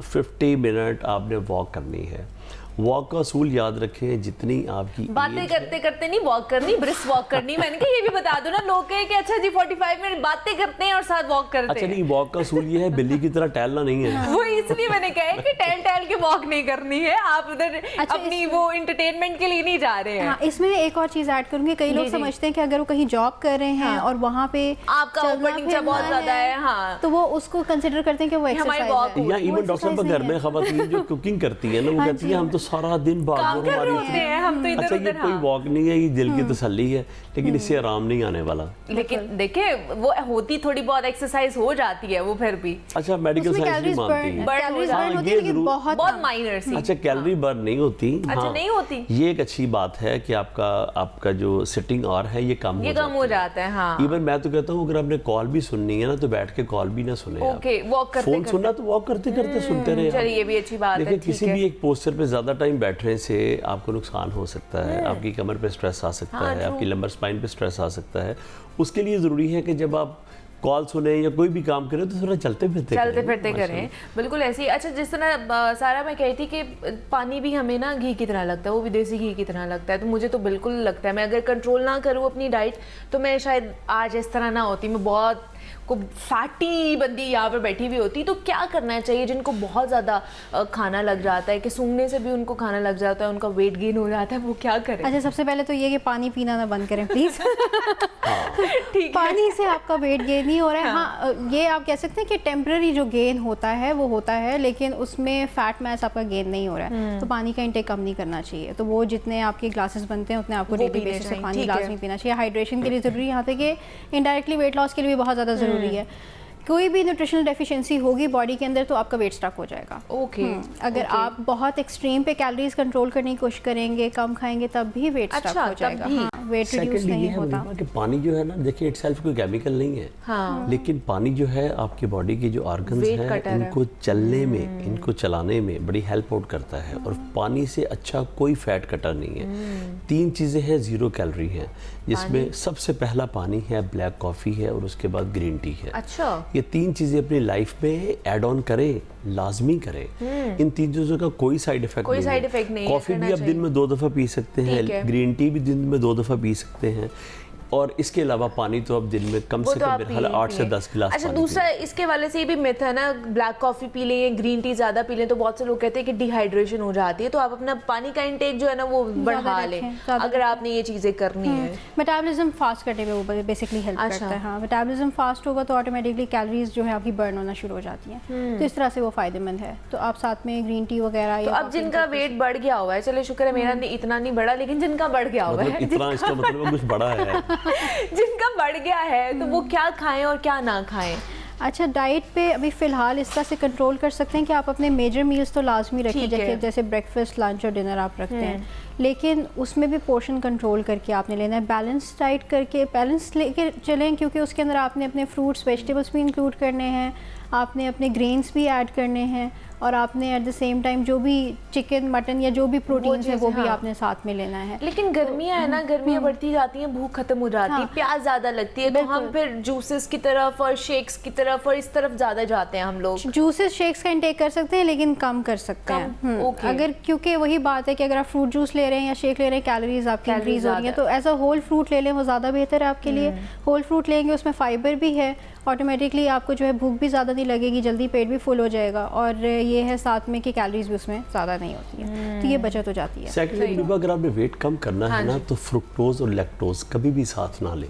50 मिनट आपने वॉक करनी है। वॉक का असूल याद रखें, जितनी आपकी बातें करते करते नहीं वॉक करनी, ब्रिस्क वॉक करनी। मैंने कहा ये भी बता दो ना, लोग कहे कि अच्छा जी 45 मिनट बातें करते हैं और साथ वॉक करते अच्छा हैं। नहीं, वॉक का असूल ये है बिल्ली की तरह टहलना नहीं है। वो इसलिए मैंने कहा कि टहल टहल के वॉक नहीं करनी है, आप उधर अच्छा, अपनी वो एंटरटेनमेंट के लिए नहीं जा रहे हैं। हाँ, इसमें एक और चीज़ ऐड करूंगी, कई लोग समझते हैं कि अगर वो कहीं जॉब कर रहे हैं और वहाँ पे आपका चलना ऊपर नीचे बहुत फिरना ज्यादा है, हाँ, तो वो उसको कंसिडर करते हैं कि वो हमारी एक्सरसाइज walk है। या इवन डॉक्टर साहब घर में खवातीन जो कुकिंग करती है ना, वो कहती है हम तो सारा दिन भाग काम कर रहे होते हैं हम तो इधर अच्छा ये उधर। कोई हाँ। वॉक नहीं है, ये दिल की तसल्ली है, लेकिन इससे आराम नहीं आने वाला। लेकिन देखिए वो होती थोड़ी बहुत एक्सरसाइज हो जाती है वो फिर भी अच्छा, मेडिकल उसमें साइंस भी कैलोरीज मानती है। Burn कैलोरीज हो बर्न जाती होती है, है, लेकिन जरूर। बहुत बहुत कम। माइनर सी। अच्छा, कैलोरी बर्न नहीं होती। अच्छा, हाँ, नहीं होती। ये एक अच्छी बात है कि आपका जो सिटिंग आवर है ये कम हो जाता है। हाँ। इवन मैं तो कहता हूँ अगर आपने कॉल भी सुननी है ना तो बैठ के कॉल भी ना सुने आप। ओके, वॉक करते फोन सुनना तो वॉक करते करते सुनते रहे। चलिए ये भी अच्छी बात है। देखिए ठीक किसी है। भी एक पोस्चर पे ज्यादा टाइम बैठने से आपको नुकसान हो सकता है, आपकी कमर पे स्ट्रेस आ सकता है, आपकी लंबर स्पाइन पे स्ट्रेस आ सकता है। उसके लिए ज़रूरी है कि जब आप कॉल सुने या कोई भी काम करें तो थोड़ा चलते फिरते करें। बिल्कुल ऐसे ही। अच्छा, जिस तरह सारा मैं कही थी कि पानी भी हमें ना घी की तरह लगता है, वो भी देसी घी की तरह लगता है, तो मुझे तो बिल्कुल लगता है मैं अगर कंट्रोल ना करूँ अपनी डाइट तो मैं शायद आज इस तरह ना होती, मैं बहुत को फैटी बंदी यहाँ पर बैठी हुई होती। तो क्या करना चाहिए जिनको बहुत ज़्यादा खाना लग जाता है, कि सूंघने से भी उनको खाना लग जाता है, उनका वेट गेन हो जाता है, वो क्या करें? अच्छा, सबसे पहले तो ये कि पानी पीना ना बंद करें प्लीज। ठीक है। पानी से आपका वेट गेन नहीं हो रहा है। हाँ, ये आप कह सकते हैं कि टेम्पररी जो गेन होता है वो होता है, लेकिन उसमें फैट मैस आपका गेन नहीं हो रहा है, तो पानी का इंटेक कम नहीं करना चाहिए। तो वो जितने आपके ग्लासेस बनते हैं उतने आपको डेली बेसिस पे पानी लाजमी पीना चाहिए। हाइड्रेशन के लिए ज़रूरी, यहाँ तक कि इनडायरेक्टली वेट लॉस के लिए भी बहुत ज़्यादा ज़रूरी है। कोई भी न्यूट्रिशनल डेफिशिएंसी होगी बॉडी के अंदर तो आपका वेट स्टक हो जाएगा। ओके। अगर आप बहुत एक्सट्रीम पे कैलोरीज कंट्रोल करने की कोशिश करेंगे, कम खाएंगे, तब भी वेट स्टक हो जाएगा। हाँ, वेट रिड्यूस नहीं होता। कि पानी जो है ना, देखिए इटसेल्फ कोई केमिकल नहीं है। हाँ। लेकिन पानी जो है आपकी बॉडी की जो ऑर्गन्स हैं इनको चलने में, इनको चलाने में बड़ी हेल्प आउट करता है। और पानी से अच्छा कोई फैट कटर नहीं है। 3 चीज़ें हैं 0 कैलोरी हैं, जिसमें सबसे पहला पानी है, ब्लैक कॉफ़ी है और उसके बाद ग्रीन टी है। अच्छा। ये 3 चीज़ें अपनी लाइफ में ऐड ऑन करें, लाजमी करें। इन 3 चीज़ों का कोई साइड इफेक्ट नहीं है। कॉफ़ी भी आप दिन में 2 दफ़ा पी सकते हैं, ग्रीन टी भी दिन में 2 दफ़ा पी सकते हैं, और इसके अलावा पानी तो आप दिन में कम से कम 8 से 10 गिलास। अच्छा, दूसरा इसके वाले से ये भी मिथ है ना, ब्लैक कॉफी पी लें, ग्रीन टी ज्यादा पी लें तो बहुत से लोग कहते हैं कि डिहाइड्रेशन हो जाती है, तो आप अपना पानी का इंटेक जो है ना वो बढ़ा लें अगर आपने ये चीजें करनी है। मेटाबॉलिज्म फास्ट करने में वो बेसिकली हेल्प करता है। हाँ, मेटाबॉलिज्म फास्ट होगा तो ऑटोमेटिकली कैलोरीज जो है आपकी बर्न होना शुरू हो जाती हैं, तो इस तरह से वो फायदेमंद है। तो आप साथ में ग्रीन टी वगैरह। तो अब जिनका वेट बढ़ गया हुआ है, चले शुक्र है मेरा इतना नहीं बढ़ा, लेकिन जिनका बढ़ गया हुआ है, इतना इसका मतलब कुछ बड़ा है। का बढ़ गया है तो वो क्या खाएं और क्या ना खाएं? अच्छा, डाइट पे अभी फ़िलहाल इस तरह से कंट्रोल कर सकते हैं कि आप अपने मेजर मील्स तो लाजमी रखें, जैसे ब्रेकफास्ट, लंच और डिनर आप रखते हैं, लेकिन उसमें भी पोर्शन कंट्रोल करके आपने लेना है। बैलेंस डाइट करके बैलेंस लेके चलें, क्योंकि उसके अंदर आपने अपने फ्रूट्स, वेजिटेबल्स भी इंक्लूड करने हैं, आपने अपने ग्रेन्स भी ऐड करने हैं, और आपने एट द सेम टाइम जो भी चिकन, मटन या जो भी प्रोटीन है वो भी आपने साथ में लेना है। लेकिन गर्मियाँ है ना, गर्मियाँ बढ़ती जाती हैं, भूख खत्म हो जाती है, प्यास ज़्यादा लगती है, तो हम फिर जूसेस की तरफ और शेक्स की तरफ और इस तरफ ज़्यादा जाते हैं हम लोग। जूसेस, शेक्स का इंटेक कर सकते हैं, लेकिन कम कर सकते हैं। अगर, क्योंकि वही बात है कि अगर आप फ्रूट जूस ले रहे हैं या शेक ले रहे हैं, कैलोरीज आपकी इंक्रीज हो रही है, तो एज अ होल फ्रूट ले लें, वो ज़्यादा बेहतर है आपके लिए। होल फ्रूट लेंगे उसमें फाइबर भी है ऑटोमेटिकली आपको जो है भूख भी ज़्यादा नहीं लगेगी, जल्दी पेट भी फुल हो जाएगा, और ये है साथ में कि कैलोरीज भी उसमें ज़्यादा नहीं होती है, तो ये बचत हो जाती है। सेकंडली अगर आपने वेट कम करना है ना, तो फ्रुक्टोज और लैक्टोज कभी भी साथ ना लें।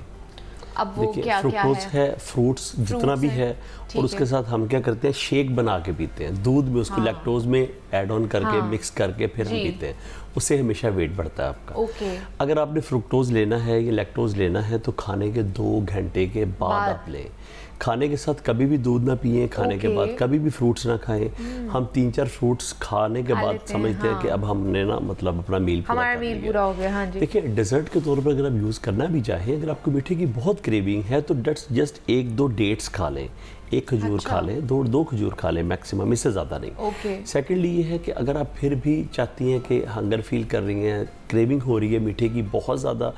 अब वो देखिए, क्या फ्रुक्टोज है? फ्रूट्स जितना भी है, और उसके साथ हम क्या करते हैं, शेक बना के पीते हैं, दूध में उसको लैक्टोज में ऐड ऑन करके मिक्स करके फिर हम पीते हैं, उससे हमेशा वेट बढ़ता है आपका। अगर आपने फ्रुक्टोज लेना है या लैक्टोज लेना है तो खाने के 2 घंटे के बाद आप लें। खाने के साथ कभी भी दूध ना पिए, खाने के बाद कभी भी फ्रूट्स ना खाएं। हम 3-4 फ्रूट्स खाने के बाद समझते हैं कि अब हमने ना मतलब अपना मील पूरा हो गया। हाँ जी। देखिए, डेजर्ट के तौर पर अगर आप यूज़ करना भी चाहें, अगर आपको मीठे की बहुत क्रेविंग है तो जस्ट 1-2 डेट्स खा लें, 1 खजूर खा लें, 2 खजूर खा लें मैक्सिमम, इससे ज़्यादा नहीं। सेकेंडली ये है कि अगर आप फिर भी चाहती हैं कि हंगर फील कर रही हैं, क्रेविंग हो रही है मीठे की बहुत ज़्यादा,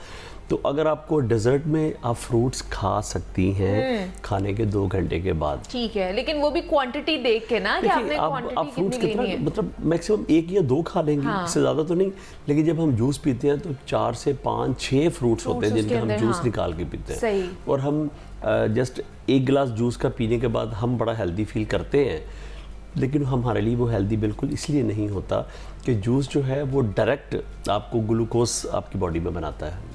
तो अगर आपको डेजर्ट में आप फ्रूट्स खा सकती हैं खाने के 2 घंटे के बाद। ठीक है, लेकिन वो भी क्वांटिटी देख के ना कि आपने क्वांटिटी फ्रूट्स कितनी लेनी है। मतलब मैक्सिमम 1 या 2 खा लेंगे, इससे ज़्यादा तो नहीं। लेकिन जब हम जूस पीते हैं तो 4 से 5-6 फ्रूट्स होते हैं जिनके हम जूस निकाल के पीते हैं, और हम जस्ट 1 गिलास जूस का पीने के बाद हम बड़ा हेल्दी फील करते हैं, लेकिन हमारे लिए वो हेल्दी बिल्कुल इसलिए नहीं होता कि जूस जो है वो डायरेक्ट आपको ग्लूकोज आपकी बॉडी में बनाता है,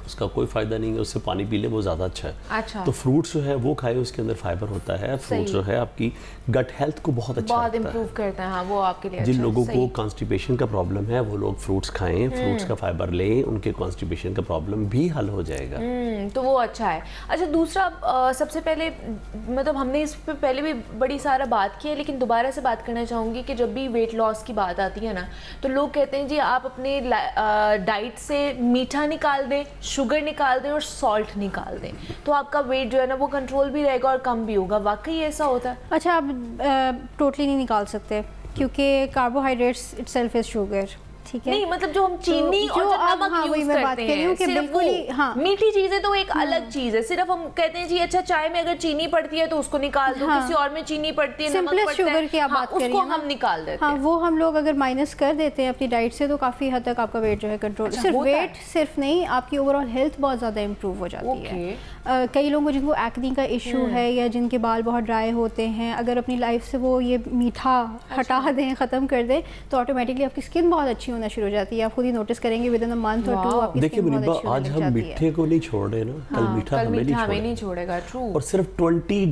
उसका कोई फ़ायदा नहीं है। उससे पानी पी ले वो ज़्यादा अच्छा है। तो फ्रूट्स जो है वो खाए, उसके अंदर फाइबर होता है। फ्रूट्स जो है आपकी गट हेल्थ को बहुत इंप्रूव करता है। हाँ, वो आपके लिए जिन लोगों को कॉन्स्टिपेशन का प्रॉब्लम है वो लोग फ्रूट्स खाएं, फ्रूट्स का फाइबर लें, उनके कॉन्स्टिपेशन का प्रॉब्लम भी हल हो जाएगा। तो वो अच्छा है। अच्छा, दूसरा सबसे पहले मतलब हमने इस पे पहले भी बड़ी सारा बात की है, लेकिन दोबारा से बात करना चाहूँगी कि जब भी वेट लॉस की बात आती है ना, तो लोग कहते हैं जी आप अपने डाइट से मीठा निकाल दें, शुगर निकाल दें और सॉल्ट निकाल दें, तो आपका वेट जो है ना वो कंट्रोल भी रहेगा और कम भी होगा। वाकई ऐसा होता है? अच्छा, आप टोटली नहीं निकाल सकते क्योंकि कार्बोहाइड्रेट्स इटसेल्फ इज शुगर, ठीक है? नहीं, मतलब जो हम चीनी और जो नमक यूज करते हैं, सिर्फ वो मीठी चीजें तो एक अलग चीज है। सिर्फ हम कहते हैं जी अच्छा चाय में अगर चीनी पड़ती है तो उसको निकाल दो, किसी और में चीनी पड़ती है, नमक पड़ता है, शुगर की आप बात करिए, उसको हम निकाल देते हैं। हाँ, वो हम लोग अगर माइनस कर देते हैं अपनी डाइट से तो काफी हद तक आपका वेट जो है कंट्रोल। सिर्फ वेट सिर्फ नहीं, आपकी ओवरऑल हेल्थ बहुत ज्यादा इंप्रूव हो जाती है। कई लोगों को जिनको एक्ने का इशू है या जिनके बाल बहुत ड्राई होते हैं, अगर अपनी लाइफ से वो ये मीठा हटा दें, ख़त्म कर दें, तो ऑटोमेटिकली आपकी स्किन बहुत अच्छी होना शुरू हो जाती है। आप खुद ही नोटिस करेंगे विद इन अ मंथ और 2 आपकी देखिए मुनीबा, आज हम मीठे को नहीं छोड़ रहे ना, कल मीठा हमें नहीं छोड़ेगा। ट्रू। और सिर्फ 20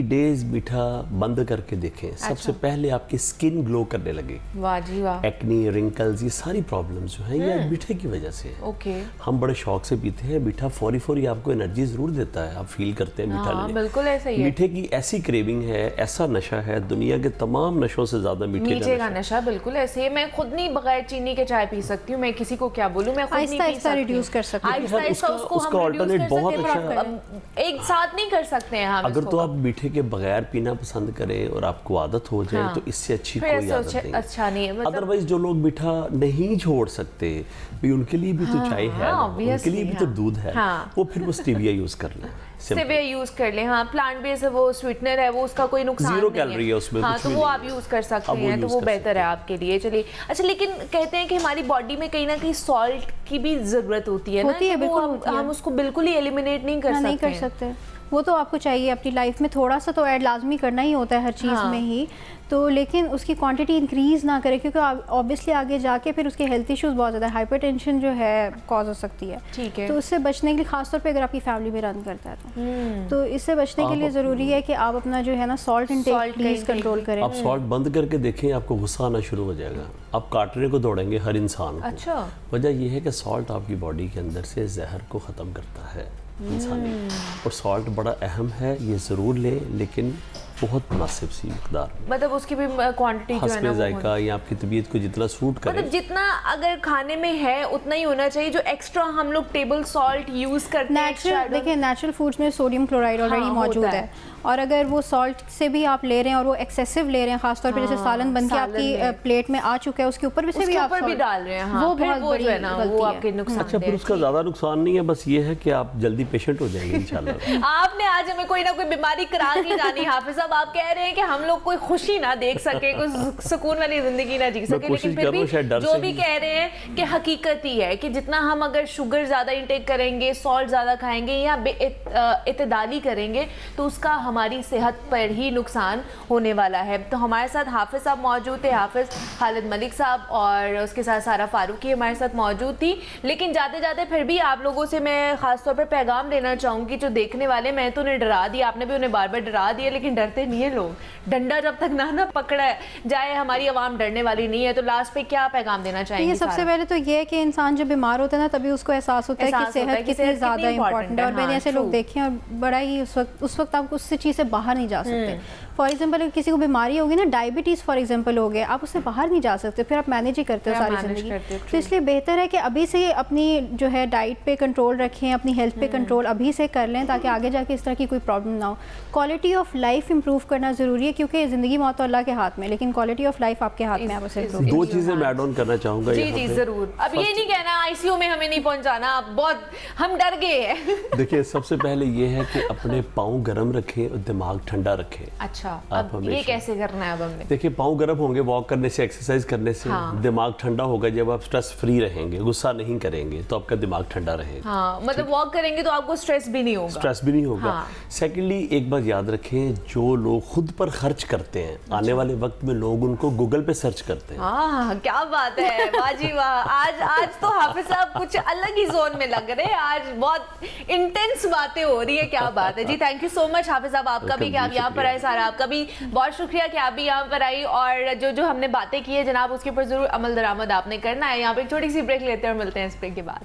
डेज मीठा बंद करके देखें, सबसे पहले आपकी स्किन ग्लो करने लगे। वाह जी वाह। एक्नी, रिंकल्स, ये सारी प्रॉब्लम्स जो हैं ये मीठे की वजह से है। ओके। हम बड़े शौक से पीते हैं मीठा, फौरी आपको एनर्जी जरूर देता है, आप फील करते हैं मीठा लेने। बिल्कुल ऐसा ही है। मीठे की ऐसी क्रेविंग है, ऐसा नशा है, दुनिया के तमाम नशों से ज्यादा मीठे का नशा। बिल्कुल ऐसे है। मैं खुद नहीं बगैर चीनी के चाय पी सकती हूँ, मैं किसी को क्या बोलूं, मैं खुद नहीं पी सकती। रिड्यूस कर सकते हैं, उसको हम अल्टरनेट बहुत अच्छा है। एक साथ नहीं कर सकते हैं हम। अगर तो आप मीठे के बगैर पीना पसंद करें और आपको आदत हो जाए तो इससे अच्छी कोई आदत नहीं। अच्छा नहीं है। अदरवाइज जो लोग मीठा नहीं छोड़ सकते भी, उनके लिए भी तो चाय है, उनके लिए भी तो दूध है, वो फिर वो स्टीविया यूज कर लें, स्टीविया यूज कर लें। हाँ, प्लांट बेस्ड वो स्वीटनर है, वो उसका कोई नुकसान नहीं है, 0 कैलोरी है उसमें। हाँ, तो वो आप यूज कर सकते हैं, तो वो बेहतर है आपके लिए। चलिए, अच्छा, लेकिन कहते हैं कि हमारी बॉडी में कहीं ना कहीं सॉल्ट की भी जरूरत होती है ना, हम उसको बिल्कुल ही एलिमिनेट नहीं कर सकते। वो तो आपको चाहिए अपनी लाइफ में, थोड़ा सा तो ऐड लाजमी करना ही होता है हर चीज़ में ही, तो लेकिन उसकी क्वांटिटी इंक्रीज़ ना करें, क्योंकि ऑब्वियसली आगे जाके फिर उसके हेल्थ इश्यूज बहुत ज़्यादा, हाइपरटेंशन जो है कॉज हो सकती है। ठीक है। तो उससे बचने के लिए, खासतौर पे अगर आपकी फैमिली में रन करता है तो इससे बचने के लिए ज़रूरी है कि आप अपना जो है ना सॉल्ट इंटेक प्लीज़ कंट्रोल करें। आप सॉल्ट बंद करके देखें, आपको गुस्सा आना शुरू हो जाएगा, आप काटने को दौड़ेंगे हर इंसान को। अच्छा। वजह यह है कि सॉल्ट आपकी बॉडी के अंदर से जहर को ख़त्म करता है इंसानी, और सॉल्ट बड़ा अहम है, ये ज़रूर लें, लेकिन बहुत मुनासिब सी मकदार में। मतलब उसकी भी क्वांटिटी जो है ना, जायका या आपकी तबीयत को जितना सूट करे, मतलब जितना अगर खाने में है उतना ही होना चाहिए। जो एक्स्ट्रा हम लोग टेबल सॉल्ट यूज करते हैं, नेचुरल, देखिए नेचुरल फूड्स में सोडियम क्लोराइड ऑलरेडी मौजूद है, और अगर वो सॉल्ट से भी आप ले रहे हैं और वो एक्सेसिव ले रहे हैं, खासतौर पे जैसे सालन बन के आपकी प्लेट में आ चुका है, उसके ऊपर भी से भी आप भी डाल रहे हैं, हाँ, वो बहुत बड़ी जो है ना, वो आपके नुकसान। अच्छा, फिर उसका ज़्यादा नुकसान नहीं है, बस ये है कि आप जल्दी पेशेंट हो जाएंगे इंशाल्लाह। आपने आज हमें कोई ना कोई बीमारी करा के जानी हाफिज साहब, आप कह रहे हैं कि हम लोग कोई खुशी ना देख सके, कोई सुकून वाली जिंदगी ना जी सके, लेकिन फिर भी जो भी कह रहे हैं कि हकीकत ही है कि जितना हम अगर शुगर ज़्यादा इंटेक करेंगे, सॉल्ट ज़्यादा खाएंगे या इतदाली करेंगे तो उसका हमारी सेहत पर ही नुकसान होने वाला है। तो हमारे साथ हाफिज साहब मौजूद थे, हाफिज खालिद मलिक साहब, और उसके साथ सारा फारूकी हमारे साथ मौजूद थी। लेकिन जाते जाते फिर भी आप लोगों से मैं खासतौर पर पैगाम देना चाहूँगी, जो देखने वाले, मैं तो उन्हें डरा दिया, आपने भी उन्हें बार बार डरा दिया, लेकिन डरते नहीं है लोग। डंडा जब तक ना पकड़ा जाए, हमारी आवाम डरने वाली नहीं है। तो लास्ट पे क्या पैगाम देना चाहेंगे? सबसे पहले तो ये है कि इंसान जब बीमार होता है ना, तभी उसको एहसास होता है कि सेहत कितनी ज़्यादा इंपॉर्टेंट है। और मैंने ऐसे लोग देखे हैं, और बड़ा ही उस वक्त आप उस चीज़ से बाहर नहीं जा सकते। फॉर एग्जाम्पल अगर किसी को बीमारी होगी ना, डायबिटीज़ फॉर एग्जाम्पल हो गया, आप उससे बाहर नहीं जा सकते, फिर आप मैनेज ही करते हो सारी ज़िंदगी। तो इसलिए बेहतर है कि अभी से अपनी जो है डाइट पे कंट्रोल रखें, अपनी हेल्थ पे कंट्रोल अभी से कर लें, ताकि आगे जाके इस तरह की कोई प्रॉब्लम ना हो। क्वालिटी ऑफ लाइफ इंप्रूव करना ज़रूरी है, क्योंकि ज़िंदगी मौत तो अल्लाह के हाथ में, लेकिन क्वालिटी ऑफ लाइफ आपके हाथ में। आप उसे दो चीज़ें मैं ऐड ऑन करना चाहूँगा। जी ज़रूर। अब ये नहीं कहना आईसीयू में हमें नहीं पहुँचाना, बहुत हम डर गए हैं। देखिए, सबसे पहले ये है कि अपने पाँव गर्म रखें और दिमाग ठंडा रखें। अच्छा, अब ये कैसे करना है? अब हमने देखिए, पाँव गर्म होंगे वॉक करने से, एक्सरसाइज करने से। दिमाग ठंडा होगा जब आप स्ट्रेस फ्री रहेंगे, गुस्सा नहीं करेंगे, तो आपका दिमाग ठंडा रहेगा। हाँ, मतलब वॉक करेंगे तो आपको स्ट्रेस भी नहीं होगा। सेकेंडली, एक बात याद रखें, जो लोग खुद पर खर्च करते हैं, आने वाले वक्त में लोग उनको गूगल पे सर्च करते हैं। हाँ, क्या बात है, वाह जी वाह। आज तो हाफिज साहब कुछ अलग ही जोन में लग रहे हैं, आज बहुत इंटेंस बातें हो रही है। क्या बात है जी, थैंक यू सो मच हाफिज साहब, आपका भी कि आप यहाँ पर आए, सारा आपका भी बहुत शुक्रिया कि आप भी यहाँ पर आई, और जो हमने बातें की है जनाब, उसके ऊपर जरूर अमल दरामद आपने करना है। यहाँ पे एक छोटी सी ब्रेक लेते हैं और मिलते हैं इस ब्रेक के बाद।